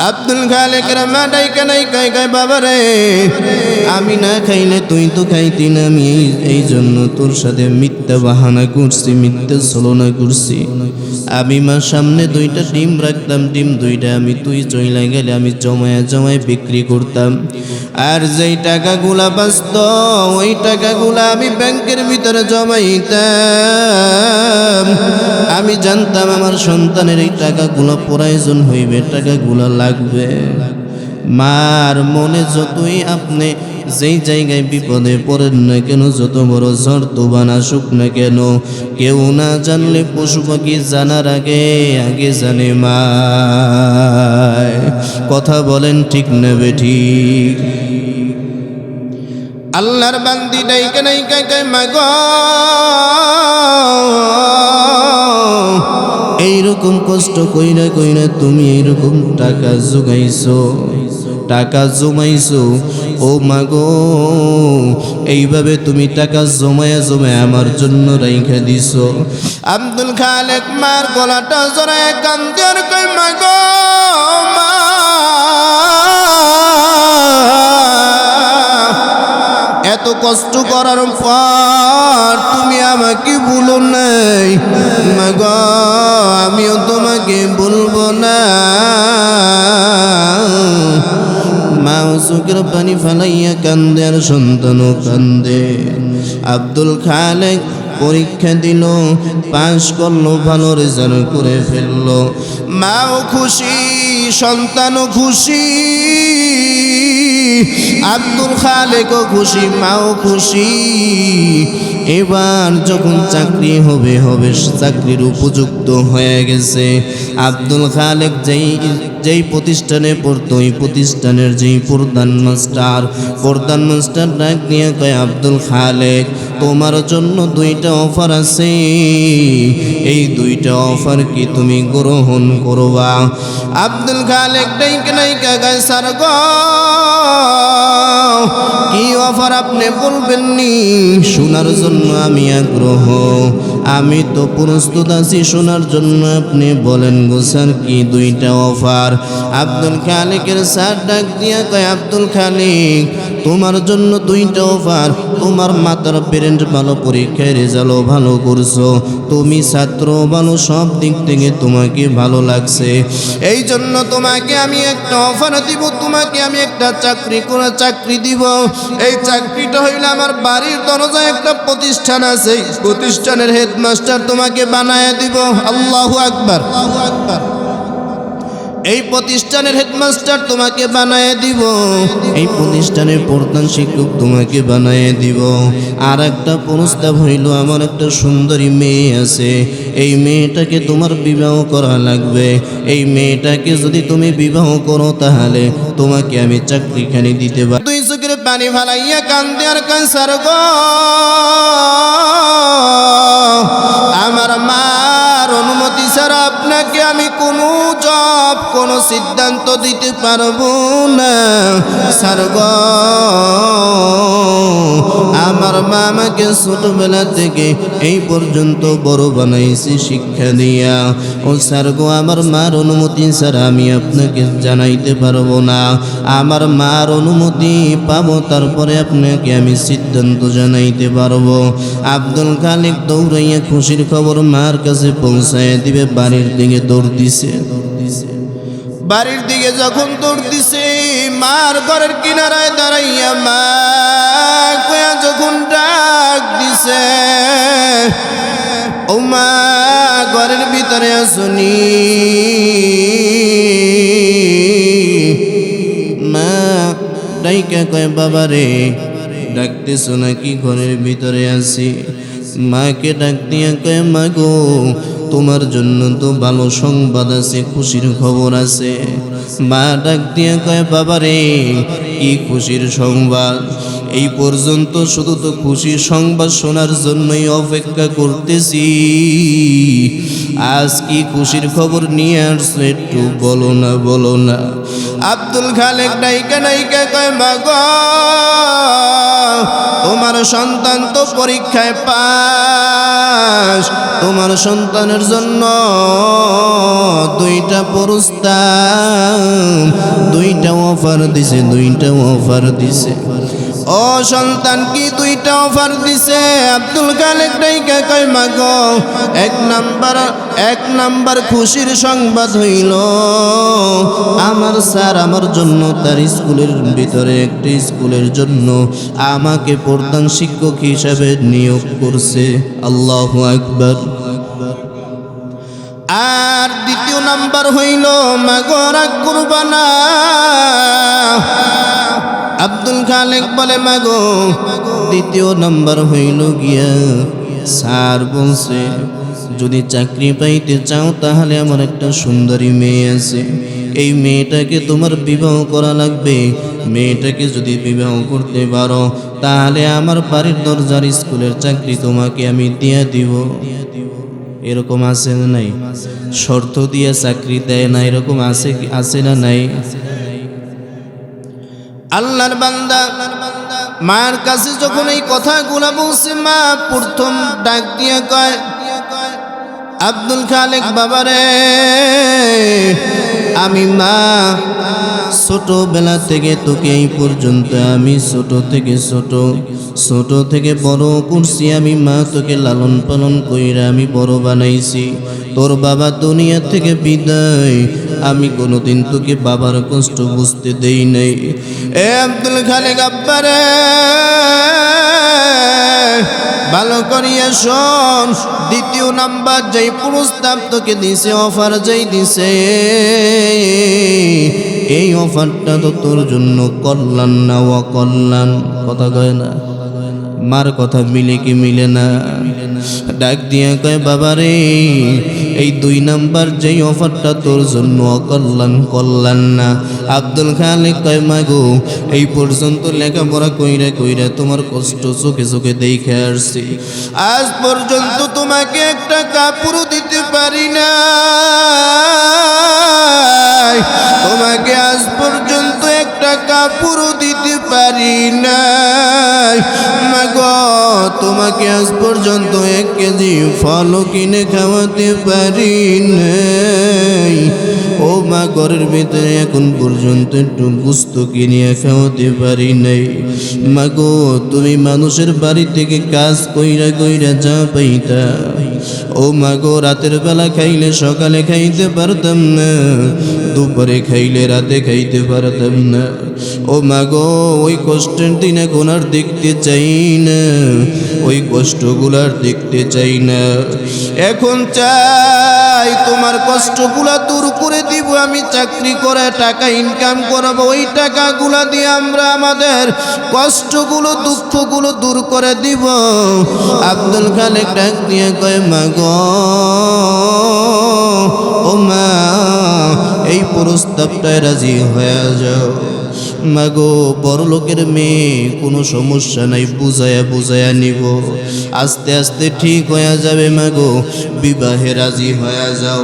আব্দুল খালেকের মা ডাইকা নাই কয় কয় বাবা রে, আমি না খাইলে তুই তো খাইতি না, আমি এই জন্য তোর সাথে মিথ্যা বাহানা করছি, মিথ্যা ছলনা করছি। আমি মা সামনে দুইটা ডিম রাখতাম, ডিম দুইটা আমি তুই চইলা গেলে আমি জমায়া জমায় বিক্রি করতাম, আর যেই টাকাগুলা বাঁচত ওই টাকাগুলা আমি ব্যাংকের ভিতরে জমাইতাম। আমি জানতাম আমার সন্তানের এই টাকাগুলো প্রয়োজন হইবে, টাকাগুলো লাগবে। মার মনে যতই আপনি যেই জায়গায় বিপদে পড়েন না কেন, যত বড় ঝড় তুফান আসুক না কেন, কেউ না জানলে পশু পাখি জানার আগে আগে জানে মা। কথা বলেন ঠিক না বেঠিক? আল্লাহর বান্দি ডাইকা ডাইকা কয় মা গো, এইরকম কষ্ট কইরা কইরা তুমি এইরকম টাকা জোগাইছো, টাকা জমাইছো। ও মা গো, এইভাবে তুমি টাকা জমায়া জমায়া আমার জন্য রাইখা দিছো। আব্দুল খালেক মার গলাটা জড়ায় কান্দে আর কয় মা গো, মা এত কষ্ট করার পর তুমি আমাকে ভুলো নাই মা গো, আমিও তোমাকে বলবো না। মা চোখের পানি ফালাইয়া কান্দে আর সন্তানও কান্দে। আব্দুল খালেক পরীক্ষা দিল, পাস করলো, ভালো রেজাল্ট করে ফেললো। মাও খুশি, সন্তানও খুশি, আব্দুল খালেকও খুশি, মাও খুশি। এবার যখন চাকরি হবে হবে চাকরির উপযুক্ত হয়ে গেছে। আব্দুল খালেক যেই প্রতিষ্ঠানে পড়তো ওই প্রতিষ্ঠানের যেই প্রধান মাস্টার ডাক নিয়ে কয়, আব্দুল খালেক তোমার জন্য দুইটা অফার আছে, এই দুইটা অফার কি তুমি গ্রহণ করবা? আব্দুল খালেক ডাইকা ডাইকা কয়, স্যার গো কি অফার আপনি বলবেন নি? শোনার জন্য আমি আগ্রহ, আমি তো প্রস্তুত আছি শোনার জন্য, আপনি বলেন গো স্যার কি দুইটা অফার? আব্দুল খালেকের স্যার ডাক দিয়া কয়, আব্দুল খালেক তোমার জন্য দুইটা অফার। তোমার মাতার পেরেন্ট ভালো, পরীক্ষায় রেজাল্টও ভালো করছো, তুমি ছাত্র ভালো, সব দিক থেকে তোমাকে ভালো লাগছে, এই জন্য তোমাকে আমি একটা অফার দিব, তোমাকে আমি একটা চাকরি দিব। এই চাকরিটা হইলে আমার বাড়ির দরজায় একটা প্রতিষ্ঠান আছে, প্রতিষ্ঠানের হেডমাস্টার তোমাকে বানায় দিব। আল্লাহু আকবার। এই প্রতিষ্ঠানের হেডমাস্টার তোমাকে বানায় দিব, এই প্রতিষ্ঠানের প্রধান শিক্ষক তোমাকে বানায় দিব। আর একটা প্রস্তাব হইল, আমার একটা সুন্দরী মেয়ে আছে, এই মেয়েটাকে তোমার বিবাহ করা লাগবে। এই মেয়েটাকে যদি তুমি বিবাহ করো তাহলে তোমাকে আমি চাকরিখানি দিতে পারি। দুই চোখের পানি ফালাইয়া কান্দে আর কান্সার গো, আমার মার অনুমতি ছাড়া আপনাকে আমি কোনো জব, কোনো সিদ্ধান্ত দিতে পারবো না স্যার গো। আমার মা আমাকে ছোটবেলা থেকে এই পর্যন্ত বড় বানাইছে শিক্ষা দিয়া। ও স্যার গো, আমার মার অনুমতি ছাড়া আমি আপনাকে জানাইতে পারবো না, আমার মার অনুমতি পাবো তারপরে আপনাকে আমি সিদ্ধান্ত জানাইতে পারবো। আব্দুল খালেক দৌড়াইয়া খুশির খবর মার কাছে পৌঁছায় দিবে, বাড়ির দিকে দৌড় দিছে। বাড়ির দিকে যখন দৌড় দিছে, মার ঘরের কিনারায় দাঁড়াইয়া মা কয়া যখন ডাক দিছে, ও মা ঘরের ভিতরে আসুনি? মা ডাইকা কয়, বাবা রে ডাকতেছো নাকি? ঘরের ভিতরে আছি। মাকে ডাক দিয়া কয়, মা গো তোমার জন্য তো ভালো সংবাদ আছে, খুশির খবর আছে। মা ডাক দিয়া কয়, বাবা রে কি খুশির সংবাদ? এই পর্যন্ত শুধু তো খুশির সংবাদ শোনার জন্যই অপেক্ষা করতেছি, আজ কি খুশির খবর নিয়ে আসছো একটু বলো না বলো না। আব্দুল খালেক ডাইকা ডাইকা কয় মা গো তোমার সন্তান তো পরীক্ষায় পাস, তোমার সন্তানের জন্য দুইটা প্রস্তাব, দুইটা অফার দিছে, দুইটা অফার দিছে। ও সন্তান কি দুইটা অফার দিছে? আব্দুল খালেক ডাইকা কয় মা গো এক নাম্বার খুশির সংবাদ হইল আমার স্যার আমার জন্য তার স্কুলের ভিতরে একটি স্কুলের জন্য আমাকে প্রধান শিক্ষক হিসাবে নিয়োগ করছে। আল্লাহু আকবার। আর দ্বিতীয় নাম্বার হইল মা গো রাগ করবা না। আব্দুল খালেক বলে মা গো দ্বিতীয় নাম্বার হইল গিয়া স্যার বলছে যদি চাকরি পাইতে চাও তাহলে আমার একটা সুন্দরী মেয়ে আছে, এই মেয়েটাকে তোমার বিবাহ করা লাগবে। মেয়েটাকে যদি বিবাহ করতে পারো তাহলে আমার বাড়ির দরজার স্কুলের চাকরি তোমাকে আমি দিয়ে দিব। এরকম আছে না নাই? শর্ত দিয়ে চাকরি দেয় না, এরকম আছে না নাই? আল্লাহর বান্দা মায়ের কাছে যখন এই কথাগুলা বলছে মা প্রথম ডাক দিয়ে কয় আব্দুল খালেক বাবারে আমি মা ছোটবেলা থেকে তোকে এই পর্যন্ত আমি ছোট থেকে বড় করছি। আমি মা তোকে লালন পালন কইরা আমি বড় বানাইছি। তোর বাবা দুনিয়া থেকে বিদায়, আমি কোনোদিন তোকে বাবার কষ্ট বুঝতে দেই নাই। এ আব্দুল খালেক আব্বারে ভালো করিয়া শোন, দ্বিতীয় নাম্বার যেই প্রস্তাব তোকে দিছে, অফার যেই দিছে, এই অফারটা তো তোর জন্য কল্যাণ না অকল্যাণ। কথা কয় না? মার কথা মিলে কি মিলে না? ডাক দিয়ে কয় বাবারে এই দুই নাম্বার যেই অফারটা তোর জন্য অকল্যাণ কল্যাণ না। আব্দুল খালেক কয় মা গো এই পর্যন্ত লেখাপড়া কইরা কইরা তোমার কষ্ট চোখে চোখে দেখে আসছি, আজ পর্যন্ত তোমাকে একটা কাপড় দিতে পারি না, তোমাকে আজ পর্যন্ত একটা কাপড় দিতে পারি না। মা গো তোমাকে আজ পর্যন্ত 1 কেজি ফল কিনে খাওয়াতে পারি নাই। ও মা ঘরের ভিতরে এখন পর্যন্ত একটু গোস্ত কিনে খাওয়াতে পারি নাই। মা গো তুমি মানুষের বাড়ি থেকে কাজ কইরা কইরা যা পাইতা, ও মা গো রাতের বেলা খাইলে সকালে খাইতে পারতাম না, দুপুরে খাইলে রাতে খাইতে পারতাম না। ও মা গো ওই কষ্টের দিন এখন আর দেখতে চাই না, ওই কষ্টগুলার দেখতে চাই না। এখন চাই তোমার কষ্টগুলা দূর করে দিব, আমি চাকরি করে টাকা ইনকাম করব, ওই টাকাগুলা দিয়ে আমরা আমাদের কষ্টগুলো দুঃখগুলো দূর করে দিব। আব্দুল খালেক ডাক দিয়ে কয় মা গো ও মা এই প্রস্তাবটায় রাজি হয়ে যাও। মাগো বড় লোকের মেয়ে কোনো সমস্যা নাই, বুঝায়া বুঝায়া নিব, আস্তে আস্তে ঠিক হয়ে যাবে। মাগো বিবাহে রাজি হয়ে যাও।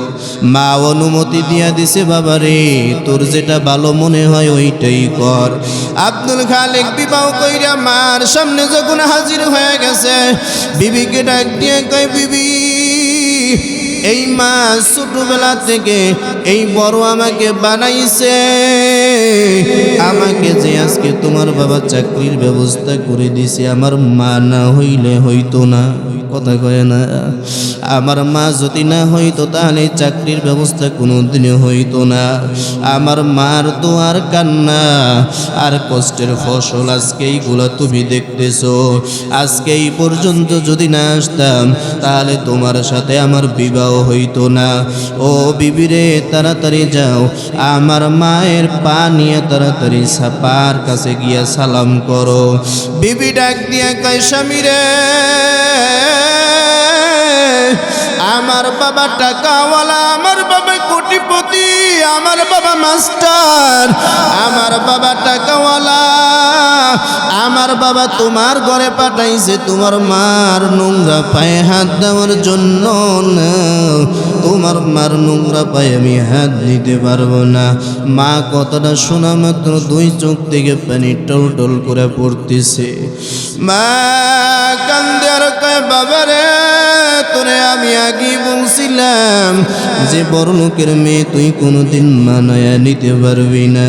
মা অনুমতি দিয়া দিছে বাবারে তোর যেটা ভালো মনে হয় ওইটাই কর। আব্দুল খালেক বিবাহ কইরা মার সামনে যখন হাজির হয়ে গেছে, বিবিকে ডাক দিয়ে কয় বিবি এই মা ছোটবেলা থেকে এই বড় আমাকে বানাইছে, আমাকে যে আজকে তোমার বাবা চাকরির ব্যবস্থা করে দিছে, আমার মা না হইলে হইতো না। কথা কয় না? আমার মা যদি না হইতো তাহলে চাকরির ব্যবস্থা কোনোদিনও হইতো না। আমার মার তো আর কান্না আর কষ্টের ফসল আজকে এইগুলা তুমি দেখতেছো। আজকে এই পর্যন্ত যদি না আসতাম তাহলে তোমার সাথে আমার বিবাহ হইতো না। ও বিবিরে তাড়াতাড়ি যাও, আমার মায়ের পা নিয়ে তাড়াতাড়ি পার কাছে গিয়া সালাম করো। বিবি ডাক দিয়া কয় স্বামী রে আমার বাবা টাকাওয়ালা, আমার বাবা কোটিপতি, আমার বাবা মাস্টার, আমার বাবা টাকাওয়ালা, আমার বাবা তোমার ঘরে পাঠাইছে তোমার মার নোংরা পায়ে হাত দেওয়ার জন্য না। তোমার মার নোংরা পায়ে আমি হাত দিতে পারবো না। মা কথাটা শোনা মাত্র দুই চোখ থেকে পানি টল টল করে পড়তেছে। মা কান্দে আর কয় বাবা রে, তোরে আমি আগে বলছিলাম যে বড় লোকের মেয়ে তুই কোনোদিন মানায়া নিতে পারবি না,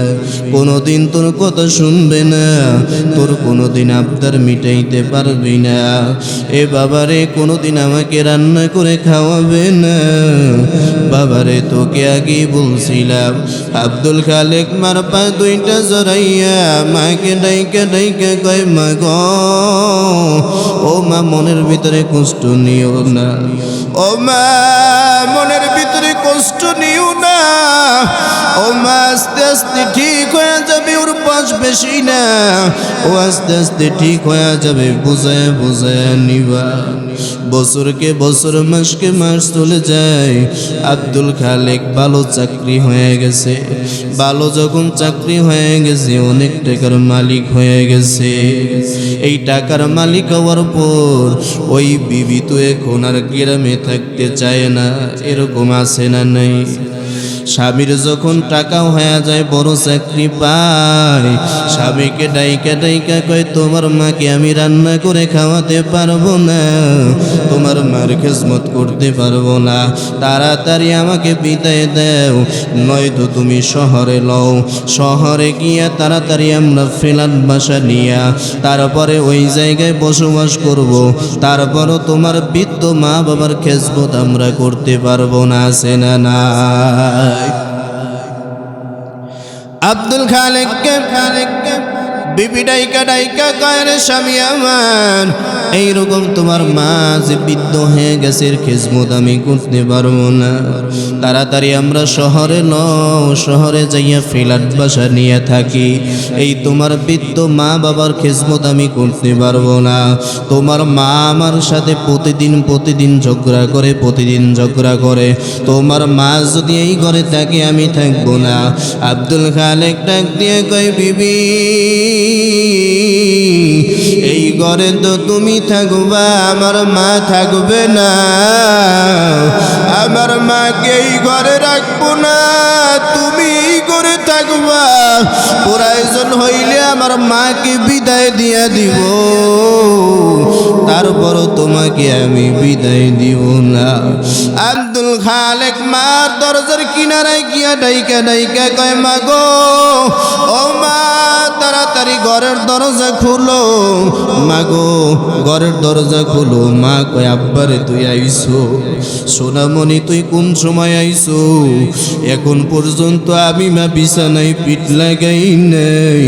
কোনোদিন তোর কথা শুনবে না, তোর কোনোদিন আবদার মিটাইতে পারবি না। এ বাবারে কোনোদিন আমাকে রান্না করে খাওয়াবে না। বাবারে তোকে আগে বলছিলাম। আব্দুল খালেক মার পা দুইটা জড়াইয়া মাকে ডাইকা ডাইকা কয় মা গো, ও মা মনের ভিতরে কষ্ট নিও না, ও মা মনের ভিতরে কষ্ট নিও না, ও মা আস্তে আস্তে ঠিক হয়ে যাবে, ওর পাশ বেশি না, ও আস্তে আস্তে ঠিক হয়ে যাবে, বুঝায় বুঝায় নিবা। বছরকে বছর মাসকে মাস চলে যায়। আব্দুল খালেক ভালো চাকরি হয়ে গেছে। ভালো যখন চাকরি হয়ে গেছে, অনেক টাকার মালিক হয়ে গেছে। এই টাকার মালিক হওয়ার পর ওই বিবি তো এখন আর গ্রামে থাকতে চায় না। এরকম আছে না নাই? স্বামীর যখন টাকা হয়ে যায়, বড় চাকরি পায়, স্বামীকে ডাইকা ডাইকা কয় তোমার মাকে আমি রান্না করে খাওয়াতে পারবো না, তোমার মার খেজমত করতে পারবো না, তাড়াতাড়ি আমাকে বিদায় দাও, নয়তো তুমি শহরে লও, শহরে গিয়া তাড়াতাড়ি আমরা ফ্ল্যাট বাসা নিয়া তারপরে ওই জায়গায় বসবাস করব, তারপরও তোমার বৃদ্ধ মা বাবার খেজমত আমরা করতে পারবো না। আছে না নাই? আব্দুল খালেককে বিবি ডাইকা ডাইকা কয় রে স্বামী আমার, এইরকম তোমার মা যে বৃদ্ধ হয়ে গেছে, এর খেজমত আমি করতে পারবো না, তাড়াতাড়ি আমরা শহরে লও, শহরে যাইয়া ফ্ল্যাট বাসা নিয়ে থাকি, এই তোমার বৃদ্ধ মা বাবার খেজমত আমি করতে পারবো না। তোমার মা আমার সাথে প্রতিদিন ঝগড়া করে, প্রতিদিন ঝগড়া করে, তোমার মা যদি এই ঘরে থাকে আমি থাকবো না। আব্দুল খালেক ডাক দিয়ে কয় বিবি, এই ঘরে তো তুমি থাকবা, আমার মা থাকবে না, আমার মাকে এই ঘরে রাখবো না, তুমি এই ঘরে থাকবা, প্রয়োজন হইলে আমার মাকে বিদায় দিয়া দিব, তারপরও তোমাকে আমি বিদায় দিব না। আব্দুল খালেক মার দরজার কিনারায় গিয়া ডাইকা ডাইকা কয় মা গো, ও মা তাড়াতাড়ি ঘরের দরজা খুলো, মা গো ঘরের দরজা খুলো। মা কয় আব্বারে তুই আইছো? সোনামণি তুই কোন সময় আইছো? এখন পর্যন্ত আমি মা বিছানায় পিঠ লাগাই নাই,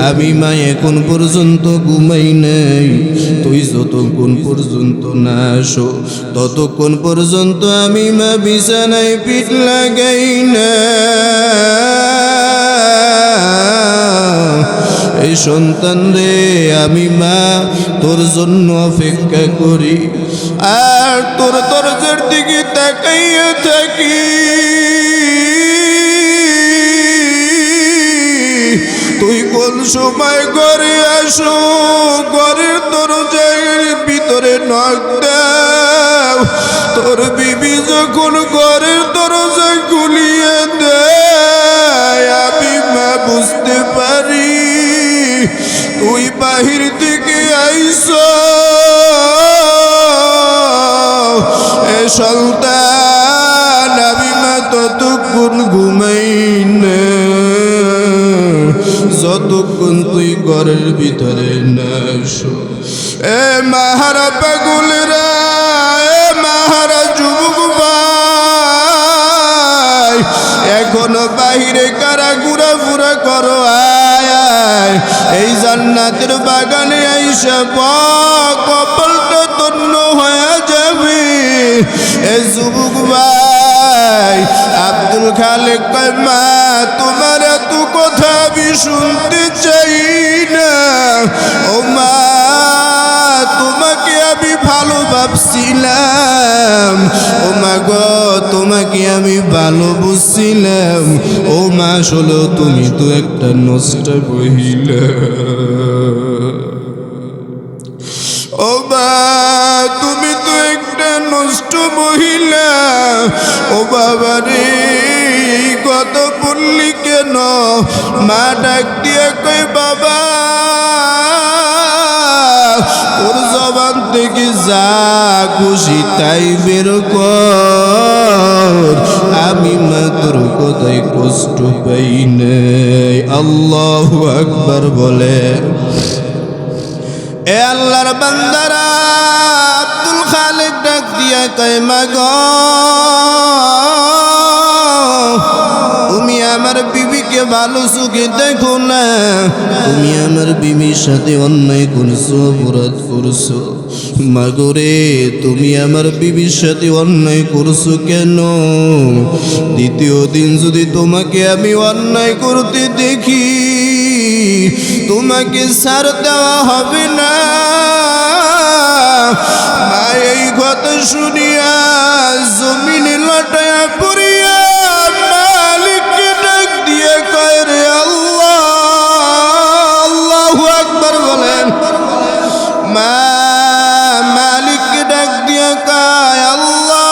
আমি মা এখন পর্যন্ত ঘুমাই নাই, তুই যতক্ষণ পর্যন্ত না আসো ততক্ষণ পর্যন্ত আমি মা বিছানায় পিঠ লাগাই না। এই সন্তান রে, আমি মা তোর জন্য অপেক্ষা করি আর তোর দরজার দিকে তাকাইয়া থাকি, তুই কোন সময় ঘরে আসো, ঘরের দরজার ভিতরে নক দাও, তোর বিবি যখন ঘরের দরজা খুলিয়ে দেয় আমি মা বুঝতে পারি তুই বাহির থেকে আইস। এ সন্তান, আমি মা ততক্ষণ ঘুমাই না যতক্ষণ তুই ঘরের ভিতরে না আসো। এ মাহারা পাগলেরা, এ মাহারা যুবক ভাই, এখনো বাহিরে কারা ঘুরাফুরা করো, আয় আয় এই জান্নাতের বাগানে আইসা কপালটা ধন্য হয়ে যাবে। এ যুবক ভাই, আব্দুল খালেক কয় মা তোমার এত কথা আমি শুনতে চাই না, ও মা তোমাকে আমি ভালো ভাবছিলাম, ও মা গো তোমাকে আমি ভালো বুঝছিলাম, ও মা আসলে তুমি তো একটা নষ্ট মহিলা। ও বাবা রে কত বললি কেন? মা ডাক দিয়ে কই বাবা ওর জবান থেকে যা খুশি তাই বের কর, আমি মা তোর কোথায় কষ্ট পাই নাই। আল্লাহু আকবার বলে। এ আল্লাহর বান্দারা আব্দুল খালেক ডাক দিয়া কয় মাগো তুমি আমার বিবিকে ভালো চোখে দেখো না, তুমি আমার বিবির সাথে অন্যায় করছো, অপরাধ করছো। মাগরে তুমি আমার বিবির সাথে অন্যায় করছো কেন? দ্বিতীয় দিন যদি তোমাকে আমি অন্যায় করতে দেখি তোমাকে ছাড় দেওয়া হবে না। মা এই কথা শুনিয়া জমিনে লটায়া পড়িয়া মালিককে ডাক দিয়ে কয় রে আল্লাহ, আল্লাহু আকবার বলেন। মা মালিককে ডাক দিয়ে কয় আল্লাহ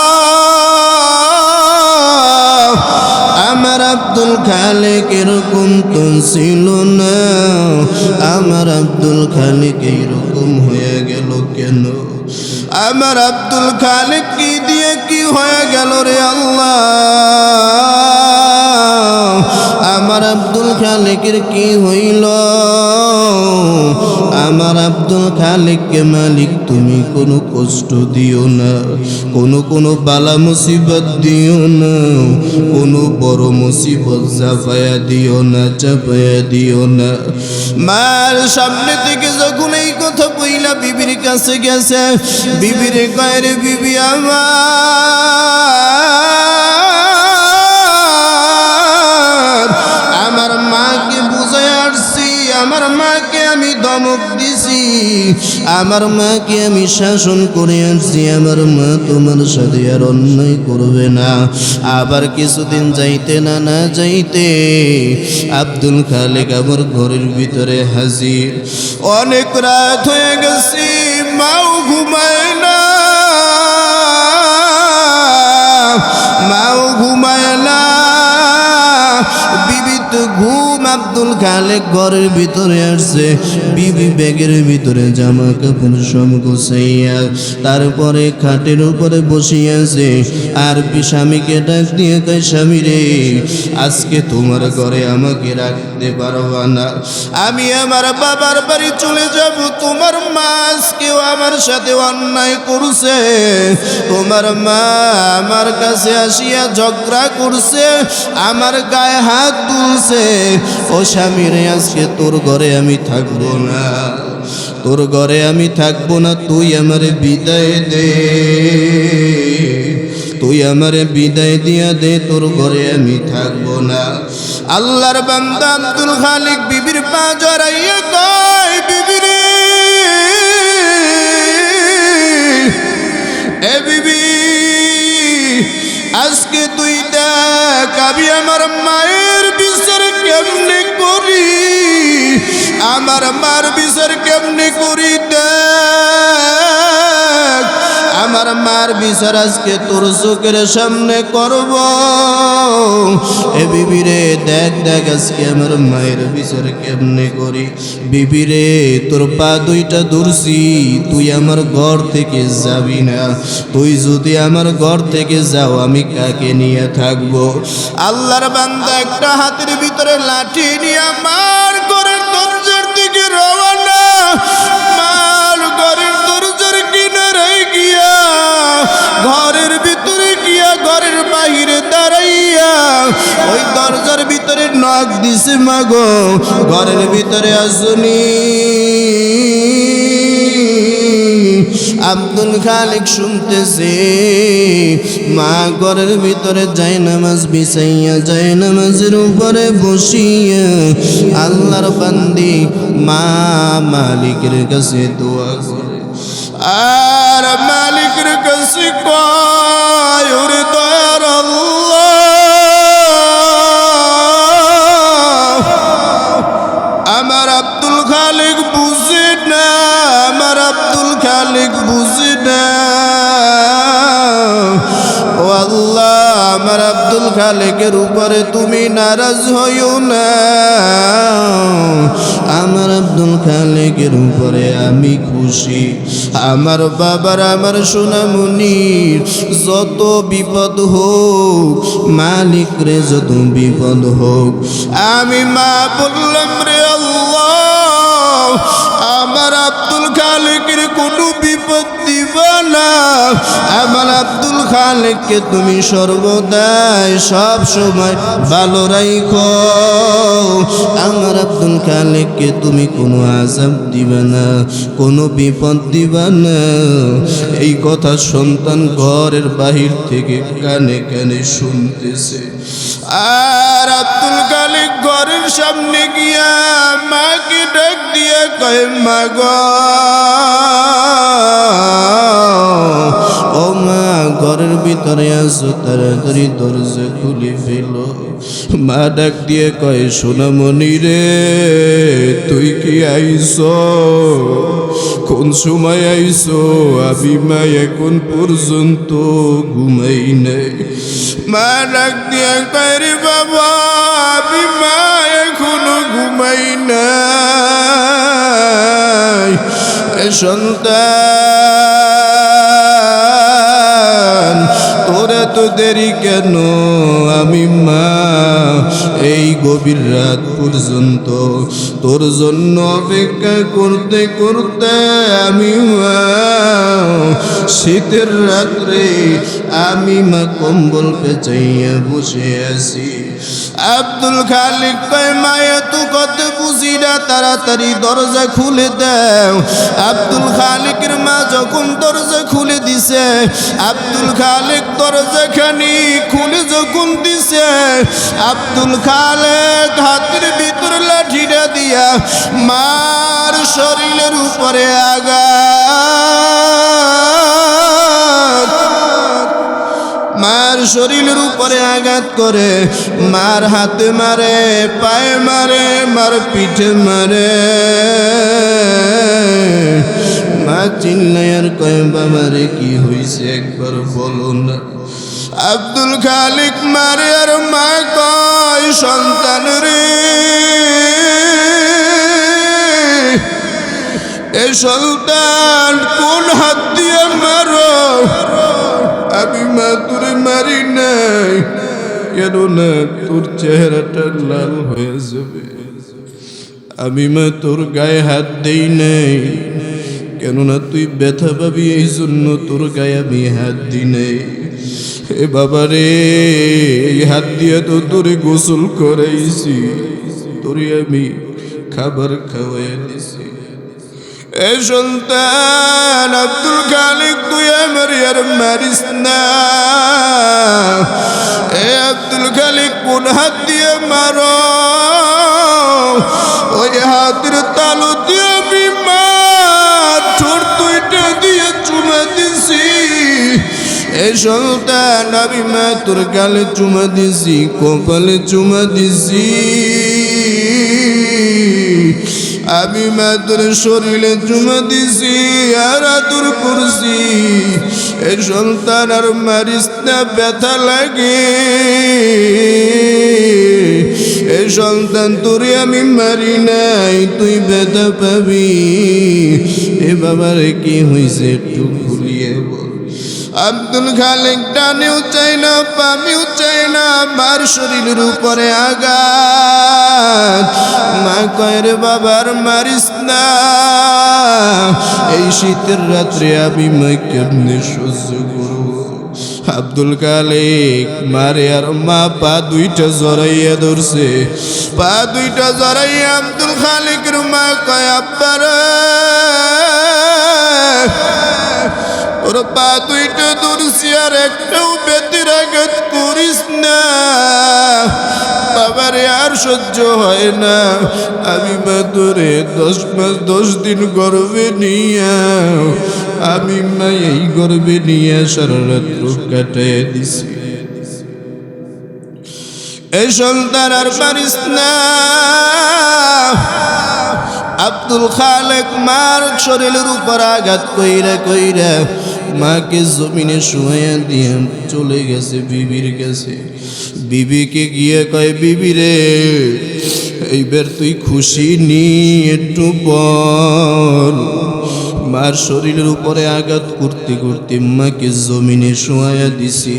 আমার আব্দুল খালেক এরকম তো ছিল না, আমার আব্দুল খালেক এইরকম হয়ে গেল কেন? আমার আব্দুল খালেক কি দিয়ে কি হয়ে গেল রে আল্লাহ? আমার আব্দুল খালেকের কি হইল? আমার আব্দুল খালেককে মালিক তুমি কোনো কষ্ট দিও না, কোনো বালা মুসিবত দিও না, কোনো বড় মুসিবত চাপায়া দিও না, চাপায়া দিও না। মার সামনে থেকে যখন এই কথা বইলা বিবির কাছে গেছে, বিবির কয় রে বিবি আমার মাকে বুঝাই আসছি, আমার মাকে আমি ধমক দিছি, আমার মাকে আমি শাসন করে আসছি, আমার মা তোমার সাথে আর অন্যায় করবে না। আবার কিছুদিন যাইতে না যাইতে আব্দুল খালেক আমার ঘরের ভিতরে হাজির। অনেক রাত হয়ে গেছি, মাও ঘুমায় না, মাও ঘুমায় না, বিবি তো ঘুম। আব্দুল খালেক ঘরের ভিতরে আসছে, বিবি ব্যাগের ভিতরে জামা কাপড় সব গুছাইয়া তারপরে খাটের উপরে বসিয়াছে। আর স্বামীকে ডাক দিয়ে কয় স্বামী রে আজকে তোমার ঘরে আমাকে রাখতে পারবা না, আমি আমার বাবার বাড়ি চলে যাব। তোমার মা আজকেও আমার সাথে অন্যায় করছে, তোমার মা আমার কাছে আসিয়া ঝগড়া করছে, আমার গায়ে হাত তুলছে। ও স্বামী রে আজকে তোর ঘরে আমি থাকবো না, তোর ঘরে আমি থাকবো না, তুই আমারে বিদায় দে, তুই আমারে বিদায় দিয়া দে, তোর ঘরে আমি থাকবো না। আল্লাহর বান্দা আব্দুল খালেক বিবির পা জড়াইয়া কয় বিবি রে এ বিবি আজকে তুই দেখ আমি আমার মায়ের বিচার কেমনে করি, আমার মার বিচার কেমনে করি দেখ, আমার মার বিচার আজকে তোর চোখের সামনে করব। এ বিবি রে দেখ দেখ আজকে আমার মায়ের বিচার কেমনে করি। বিবি রে তোর পা দুইটা ধরছি, তুই আমার ঘর থেকে যাবি না, তুই যদি আমার ঘর থেকে যাও আমি কাকে নিয়ে থাকবো? আল্লাহর বান্দা একটা হাতের ভিতরে লাঠি নিয়ে আমার ঘরের দরজার দিকে রওনা, মার ঘরের দরজার কিনারায় গিয়া ঘরের ভিতরে গিয়া ঘরের বাহিরে দাঁড়াইয়া ওই দরজার ভিতরে নক দিছে, মাগো ঘরের ভিতরে আসুনি। আব্দুল খালেক শুনতেছে, মা ঘরের ভিতরে যায় নামাজ বিছাইয়া, যায় নামাজের উপরে বসিয়া আল্লাহর বান্দি মা মালিকের কাছে দোয়া করে, আর মালিকের কাছে কয় ওরে দয়ার আল্লাহ আমার আব্দুল খালেক বুঝে না, আমার আব্দুল খালেক বুঝে না, ও আল্লাহ আমার আব্দুল খালেকের উপরে তুমি নারাজ হইও না। আমার আব্দুল খালেকের উপরে আমি খুশি। আমার বাবার আমার সোনামণির যত বিপদ হোক, মালিক রে যত বিপদ হোক, আমি মা বললাম রে আল্লাহ, আমার আব্দুল খালেকের কোনো বিপদ দিবা না। আমার আব্দুল খালেককে তুমি সর্বদাই সব সময় ভালো রাখো। আমার আব্দুল খালেককে তুমি কোনো আযাব দিবা না, কোনো বিপদ দিবা না। এই কথা সন্তান ঘরের বাহির থেকে কানে কানে শুনতেছে। আর আব্দুল খালেক ঘরের সামনে গিয়া মাকে ডাক দিয়া কয়, মা গো, ও মা, ঘরের ভিতরে আছো, তাড়াতাড়ি দরজা খুলে ফেলো। মা ডাক দিয়ে কয়, সোনামণি রে, তুই কি আইছো? কোন সময় আইছো? আমি মা এখন পর্যন্ত ঘুমাই নাই। মা ডাক দিয়ে কয়, রে বাবা, আমি মা এখনো ঘুমাই নাই। সন্তান, তোরা তো দেরি কেন? আমি মা এই গভীর রাত পর্যন্ত তোর জন্য অপেক্ষা করতে করতে আমি মা শীতের রাত্রে আমি মা কম্বল পেঁচাইয়া বসে আছি। আব্দুল খালেক কয়, মায়ে তো কত বুঝি না, তাড়াতাড়ি দরজা খুলে দাও। আব্দুল খালেকের মা যখন দরজা খুলে দিছে, আব্দুল খালেক দরজাখানি খুলে যখন দিছে, আব্দুল খালেক হাতের ভিতর লাঠিটা দিয়া মার শরীরের উপরে আঘাত, মার শরীরের উপরে আঘাত করে। মার হাতে মারে, পায়ে মারে, মার পিঠে মারে। মা চিল্লায়ার কয়, বাবা রে কি হইছে একবার বলো না। আব্দুল খালেক মারে আর মা কয়, সন্তান রে, এ সন্তান কোন হাত দিয়ে মারো? আমি মা তোরে মারি নাই, কেননা তোর চেহারাটা লাল হয়ে যাবে। আমি মা তোর গায়ে হাত দেই নাই, কেননা তুই ব্যথা পাবি, এই জন্য তোর গায়ে আমি হাত দিই নাই। এ বাবা রে, এই হাত দিয়ে তো তোরে গোসল করাইছি, তোরে আমি খাবার খাওয়াই দিছি। এ সন্তান, আব্দুল খালেক তুই আমার আর মারিস না। এ আব্দুল খালেক কোন হাত দিয়ে মারো? ওই হাতের তালু দিয়ে আমি মার ঠোঁট দুইটা দিয়ে চুমা দিছি। এ সন্তান, আমি মা তোর গালে চুমা দিছি, কপালে চুমা দিছি, আমি মা তোর শরীরে চুমা দিছি আর আদর করছি। এ সন্তান, আর মারিস না, ব্যথা লাগে। এ সন্তান, তোরে আমি মারি নাই, তুই ব্যথা পাবি। এ বাবারে কি হয়েছে একটু ভুলিয়ে বল। আব্দুল খালেক ডানেও চাই না, বামেও চাই না, মার শরীরের উপরে আঘাত। মা কয়, রে বাবার মারিস না, এই শীতের রাত্রে আমি মা কেমনে সহ্য করব? আব্দুল খালেক মারে আর মা পা দুইটা জড়াইয়া ধরছে। পা দুইটা জড়াইয়া আব্দুল খালেকের মা কয়, আব্বারে, ওর পা দুইটা ধরছি, আর একটাও বেতের আঘাত করিস না। বাবারে আর সহ্য হয় না, আমি মা তোরে 10 মাস 10 দিন গর্ভে নিয়া, আমি মা এই গর্ভে নিয়ে সারা রাত্র কাটাইয়া দিছি। এই সন্তান আর পারিস না। আব্দুল খালেক মার শরীরের উপর আঘাত কইরা কইরা মাকে জমিনে শুয়াইয়া দিয়ে চলে গেছে বিবির কাছে। বিবিকে গিয়ে কয়, বিবি রে, এইবার তুই খুশি নি, একটু বল। মার শরীরের উপরে আঘাত করতে করতে মাকে জমিনে শোয়াইয়া দিছি।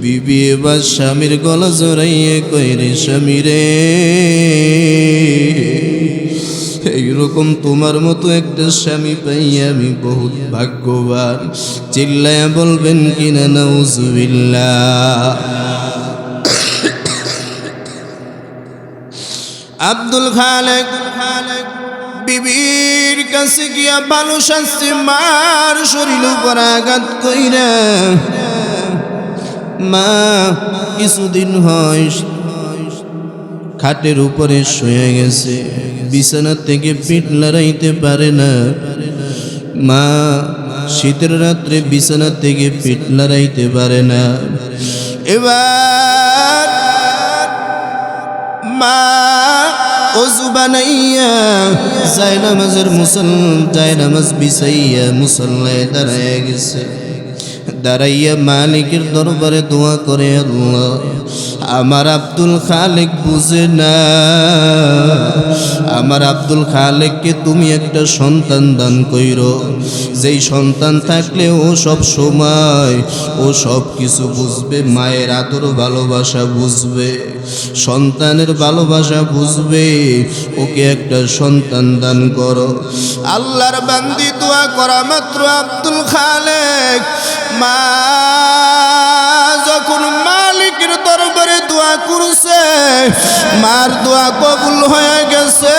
বিবি এবার স্বামীর গলা জড়াইয়ে কয়, রে স্বামী রে, এইরকম তোমার মতো একটা স্বামী পাইয়া আমি বহুত ভাগ্যবান। চিল্লায়া বলবেন কিনা নাউজুবিল্লাহ। আব্দুল খালেক বিবির কাছে গিয়া ভালো শাস্তি, মার শরীর উপর আঘাত কইরা। মা কিছুদিন হয় খাটের উপরে শুয়ে গেছে, বিছানা থেকে পিঠ লড়াইতে পারে না। মা শীতের রাত্রে বিছানা থেকে পিঠ লড়াইতে পারে না। এবার মা ওযু বানাইয়া জায়নামাজ বিছাইয়া মুসল্লায় দাঁড়াইয়া গেছে। দাঁড়াইয়া মালিকের দরবারে দোয়া করে, আল্লাহ, আমার আব্দুল খালেক বুঝে না, আমার আব্দুল খালেককে তুমি একটা সন্তান দান কইরো, যেই সন্তান থাকলে ও সব সময় ও সব কিছু বুঝবে, মায়ের আদর ভালোবাসা বুঝবে, সন্তানের ভালোবাসা বুঝবে, ওকে একটা সন্তান দান করো। আল্লাহর বান্দি দোয়া করা মাত্র আব্দুল খালেক মা যখন মালিকের দরবারে দোয়া করছে, মার দোয়া কবুল হয়ে গেছে।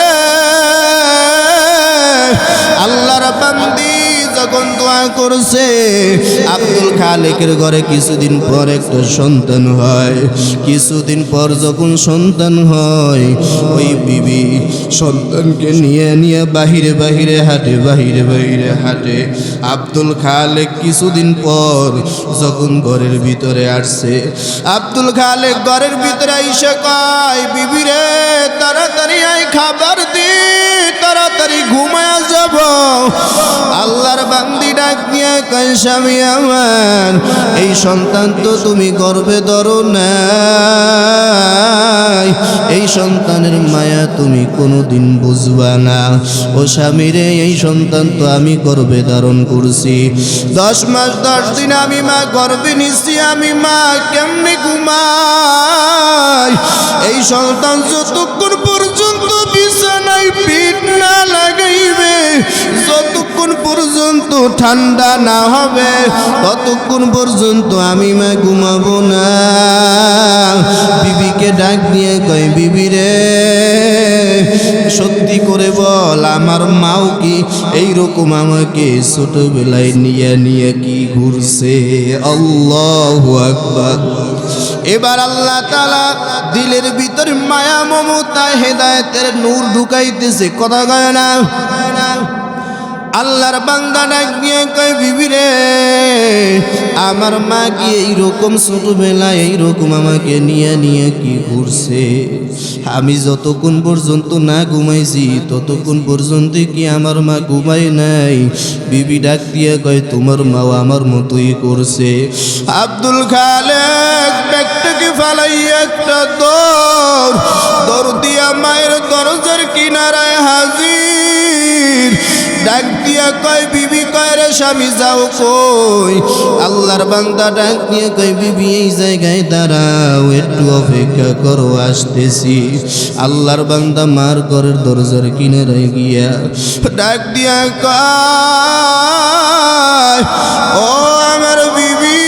আল্লাহর বান্দি যখন দোয়া করছে, আব্দুল খালেকের ঘরে কিছুদিন পর একটা সন্তান হয়। কিছুদিন পর যখন সন্তান হয়, ওই বিবি সন্তানকে নিয়ে নিয়ে বাহিরে বাহিরে হাঁটে। আব্দুল খালেক কিছুদিন পর যখন ঘরের ভিতরে আসছে, আব্দুল খালেক ঘরের ভিতরে এসে কয়, বিবি রে, তাড়াতাড়ি আয়, খাবার দি, তাড়াতাড়ি ঘুমায়া যাব। আল্লাহর বান্দি ডাক দিয়ে কয়, স্বামী আমার, এই সন্তান তো তুমি গর্ভে ধরো নাই, এই সন্তানের মায়া তুমি কোনোদিন বুঝবা না। ও স্বামী রে, এই সন্তান তো আমি গর্ভে ধারণ করছি, 10 মাস 10 দিন আমি মা গর্ভে নিচ্ছি, আমি মা কেমনে ঘুমাই? এই সন্তান যতক্ষণ পর্যন্ত বিছানায় পিঠ না লাগাইবে, যতক্ষণ পর্যন্ত ঠান্ডা না হবে, ততক্ষণ পর্যন্ত আমি মা ঘুমাবো না। বিবিকে ডাক দিয়ে কয়, বিবি রে, সত্যি করে বল, আমার মাও কি এইরকম আমাকে ছোটবেলায় নিয়ে নিয়ে কি ঘুরছে? আল্লাহু আকবার। এবার আল্লাহ তাআলা দিলের ভিতর মায়া, মমতা, হেদায়েতের নূর ঢুকাইতেছে। কথা কয় না? আল্লাহর বান্দা ডাক দিয়ে কয়, বিবি রে, আমার মা কি এইরকম ছোটবেলায় এইরকম আমাকে নিয়ে নিয়ে কি ঘুরছে? আমি যতক্ষণ পর্যন্ত না ঘুমাইছি ততক্ষণ পর্যন্ত কি আমার মা ঘুমায় নাই? বিবি ডাক দিয়ে কয়, তোমার মাও আমার মতোই করছে। আব্দুল খালেক ব্যাগটাকে ফালাইয়া একটা দৌড় দিয়া মায়ের দরজার কিনারায় হাজির। ডাক দিয়া কয়, বিবি কয়, রে স্বামী যাও কই? আল্লাহর বান্দা ডাক দিয়ে কয়, বিবি এই জায়গায় দাঁড়াও, একটু অপেক্ষা করো, আসতেছি। আল্লাহর বান্দা মার ঘরের দরজার কিনারায় গিয়া ডাক দিয়া কয়, ও আমার বিবি,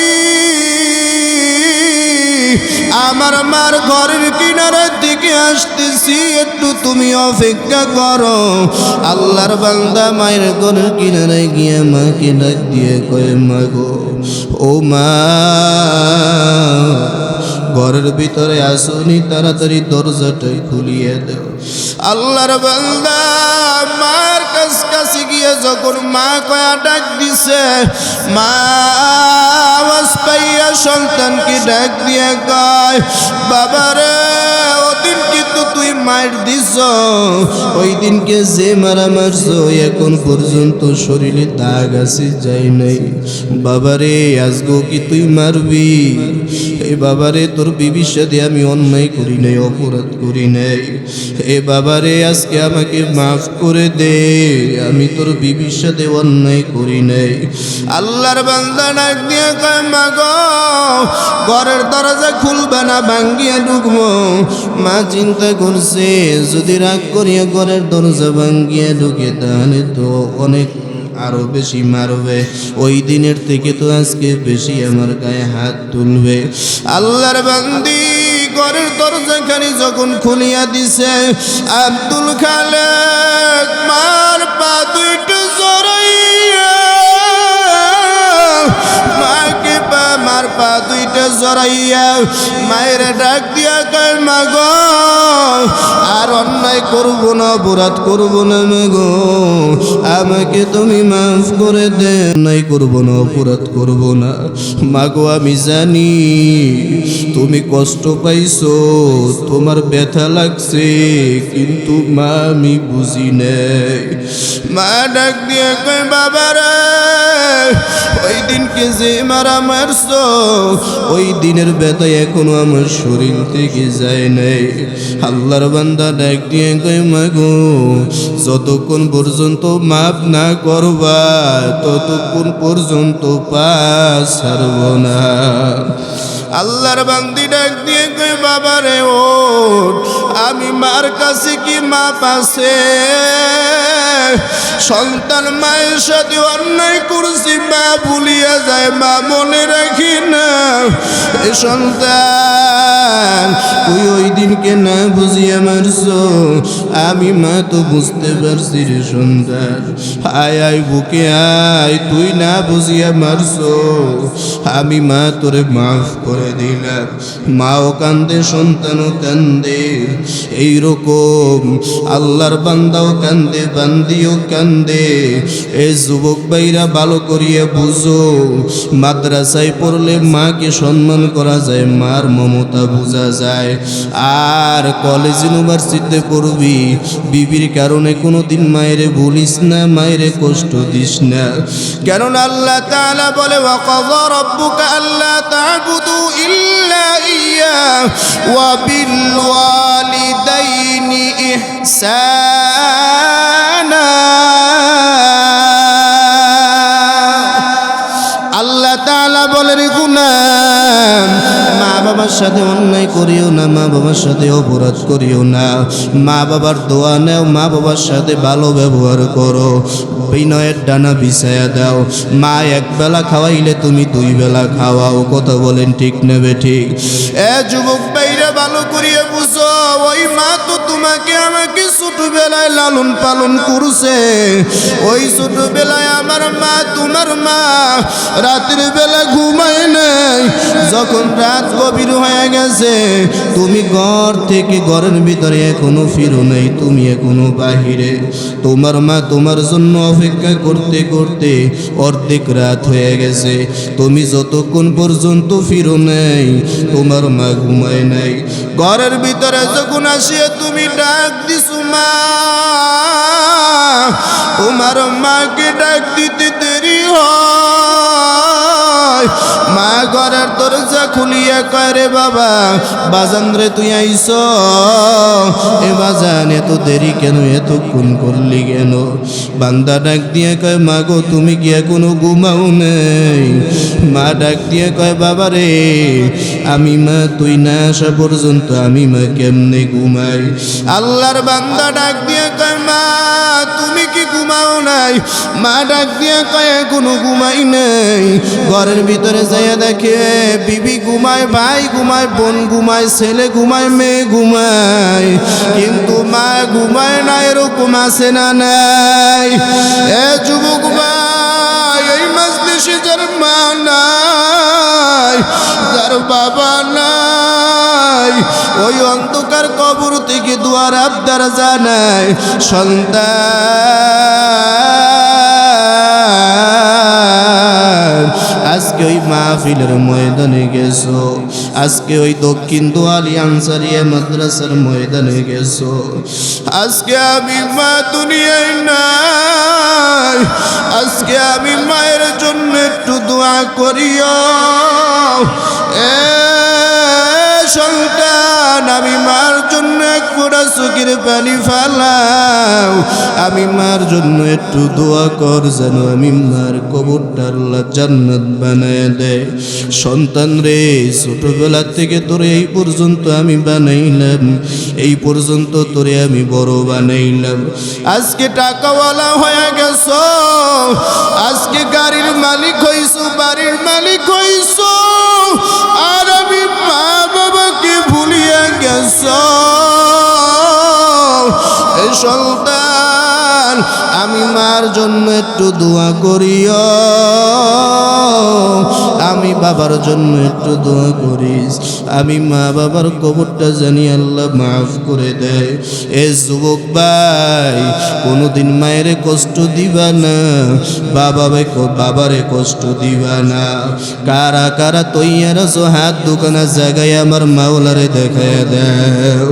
আমার মার ঘরের কিনারার দিকে আসতেছি, একটু তুমি অপেক্ষা করো। আল্লাহর বান্দা মায়ের ঘরের কিনারায় গিয়ে মাকে ডাক দিয়ে কয়, মা গো, ও মা, ঘরের ভিতরে আসুনি, তাড়াতাড়ি দরজাটা খুলিয়ে দাও। আল্লাহর বান্দা মার কাছে গিয়ে যখন মা কয়া ডাক দিছে, মা আওয়াজ পাইয়া সন্তানকে ডাক দিয়ে কয়, বাবা রে, ওদিন কি তো তুই মার দিস, ওই দিনকে যে মারা মারছো এখন পর্যন্ত শরীরে দাগ আছে যাই নাই। বাবারে আজগো কি তুই মারবি? এ বাবারে তোর বিবির সাথে আমি অন্যায় করি নাই, অপরাধ করি নাই। এ বাবারে আজকে আমাকে মাফ করে দে, আমি তোর বিবির সাথে অন্যায় করি নাই। আল্লাহর বান্দা ডাক দিয়ে কয় মাগো ঘরের দরজা খুলবে না, ভাঙ্গিয়া ঢুকবো। মা চিন্তা করছে যদি রাগ করিয়া ঘরের দরজা ভাঙ্গিয়া ঢুকে তাহলে তো অনেক আরো বেশি মারবে, ওই দিনের থেকে তো আজকে বেশি আমার গায়ে হাত তুলবে। আল্লাহর বান্দি ঘরের দরজা খানি যখন খুলিয়া দিছে, আব্দুল খালেক মার পা দুইটা জড়াইয়া, মাকে মার পা দুইটা জড়াইয়া মায়ের ডাক দিয়া কয় মাগো আর অন্যায় করব না, অপরাধ করব না মাগো, আমাকে তুমি মাফ করে দে, অন্যায় করব না, অপরাধ করব না। মাগো আমি জানি তুমি কষ্ট পাইছো, তোমার ব্যথা লাগছে, কিন্তু মা আমি বুঝি নাই। মা ডাক দিয়ে কয় বাবারা ওই দিনকে যে মারা মারছো ওই দিনের ব্যথা এখনো আমার শরীর থেকে যায় নাই। আল্লাহর বান্দা ডাক দিয়ে কয় মাগো যতক্ষণ পর্যন্ত মাফ না করবা ততক্ষণ পর্যন্ত পাস ছাড়ব না। আল্লাহর বান্দি ডাক দিয়ে কয় বাবারে ওঠ, আমি মার কাছে কি মাপ আছে? সন্তান মায়ের সাথে অন্যায় করছি, মা ভুলিয়া যায়, মা মনে রাখি না। এ সন্তান তুই ওই দিনকে না বুঝিয়া মারছো, আমি মা তো বুঝতে পারছি রে সন্তান। আয় আয় বুকে আয়, তুই না বুঝিয়া মারছো, আমি মা তোরে মাফ করে দিলাম। মাও কান্দে সন্তানও কান্দে, এইরকম আল্লাহর বান্দাও কান্দে, বান্দিও কান্দে। এই যুবক ভাইরা ভালো করিয়া বুঝো, মাদ্রাসায় পড়লে মাকে সম্মান করা যায়, মার মমতা বোঝা যায়। আর কলেজ ইউনিভার্সিটিতে পড়বি, বিবির কারণে কোনোদিন মায়েরে ভুলিস না, মায়েরে কষ্ট দিস না। কেননা আল্লাহ তাআলা বলে ওয়াকাযা রাব্বুকা আল্লা তা'বুদু ইল্লা ইয়্যাহু ওয়া বিল ওয়ালিদাইনি ইহসানা। আল্লাহ তাআলা বলেন গুনাহ মা বাবার সাথে অন্যায় করিও না, মা বাবার সাথে অপরাধ করিও না, মা বাবার দোয়া নেও, মা বাবার সাথে ভালো ব্যবহার করো, বিনয়ের ডানা বিছায়া দাও। মা এক বেলা খাওয়াইলে তুমি দুই বেলা খাওয়াও। কথা বলেন ঠিক নেবে ঠিক? এ যুবক ভাইরা ভালো করিয়া বুঝো, ওই মা তো তোমাকে আমাকে ছোটবেলায় লালন পালন করছে। ওই ছোটবেলায় আমার মা, তোমার মা রাতের বেলা ঘুমায় নাই। যখন রাত গভীর হয়ে গেছে, তুমি ঘর থেকে ঘরের ভিতরে এখনো ফিরো নাই, তুমি এখনো বাহিরে। তোমার মা তোমার জন্য অপেক্ষা করতে করতে অর্ধেক রাত হয়ে গেছে, তুমি যতক্ষণ পর্যন্ত ফিরো নাই তোমার মা ঘুমায় নাই। ঘরের ভিতরে যখন আসিয়া তুমি ডাক দিছো মা, তোমার মাকে ডাক দিতে দেরি হয়। মা ঘরের দরজা খুলিয়া কয় রে বাবা, বাজান রে তুই আইস? এ বাজান এত দেরি কেন, এতক্ষণ করলি কেন? বান্দা ডাক দিয়ে কয় মা গো তুমি কি এখনো ঘুমাও নাই? মা ডাক দিয়ে কয় বাবা রে, আমি মা তুই না আসা পর্যন্ত আমি মা কেমনে ঘুমাই? আল্লাহর বান্দা ডাক দিয়ে কয় মা তুমি কি ঘুমাও নাই? মা ডাক দিয়ে কয় এখনো ঘুমাই নাই। ঘরের ভিতরে যাইয়া দেখে বিবি ঘুমায়, ভাই ঘুমায়, বোন ঘুমায়, ছেলে ঘুমায়, মেয়ে ঘুমায়, কিন্তু মা ঘুমায় না। এরকম আছে না নাই? এ যুবক ভাই, এই মজলিসে যার মা নাই, যার বাবা নাই, ওই অন্ধকার কবর থেকে দুয়ার আবদার জানায় সন্তান। আজকে ওই মাহফিল মাহফিলের ময়দানে গেছো, আজকে ওই দক্ষিণ দোয়ালি আনসারিয়া মাদ্রাসার ময়দানে গেছো। আজকে আমি মা দুনিয়ায় নাই, আজকে আমি মায়ের জন্য একটু দোয়া করিও। এ সন্তান, আমি মার জন্য এক ফোঁটা চোখের পানি ফালাও, আমি মার জন্য একটু দোয়া কর, যেন আমি মার কবরটা আল্লাহ জান্নাত বানায় দেয়। সন্তান রে, ছোটবেলা থেকে তোরে এই পর্যন্ত আমি বানাইলাম, এই পর্যন্ত তোরে আমি বড় বানাইলাম। আজকে টাকাওয়ালা হয়ে গেছো, আজকে গাড়ির মালিক হইছো, বাড়ির মালিক হইছো, আর আমি মা বাবাকে ভুলিয়া গেছো। এই সন্তান, আমি মার জন্য একটু দোয়া করিও, আমি বাবার জন্য একটু দোয়া করিস, আমি মা বাবার কবরটা জানি আল্লাহ মাফ করে দেয়। এ যুবক ভাই, কোনোদিন মায়ের কষ্ট দিবা না, বাবারে কষ্ট দিবা না। কারা কারা তৈয়ার আছো হাত দোকানা জায়গায় আমার মাওলারে দেখায় দাও।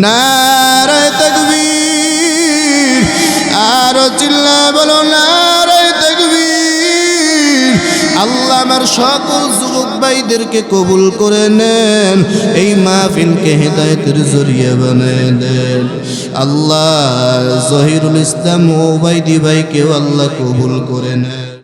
নারায়ে তাকবীর, আরো চিল্লা বলো নারায়ে তাকবীর। আল্লাহ আমার সকল যুবক ভাইদেরকে কবুল করে নেন, এই মাহফিলকে হেদায়েতের জরিয়া বানায় দেন। আল্লাহ জহিরুল ইসলাম ওবাইদি ভাইকেও আল্লাহ কবুল করে নেন।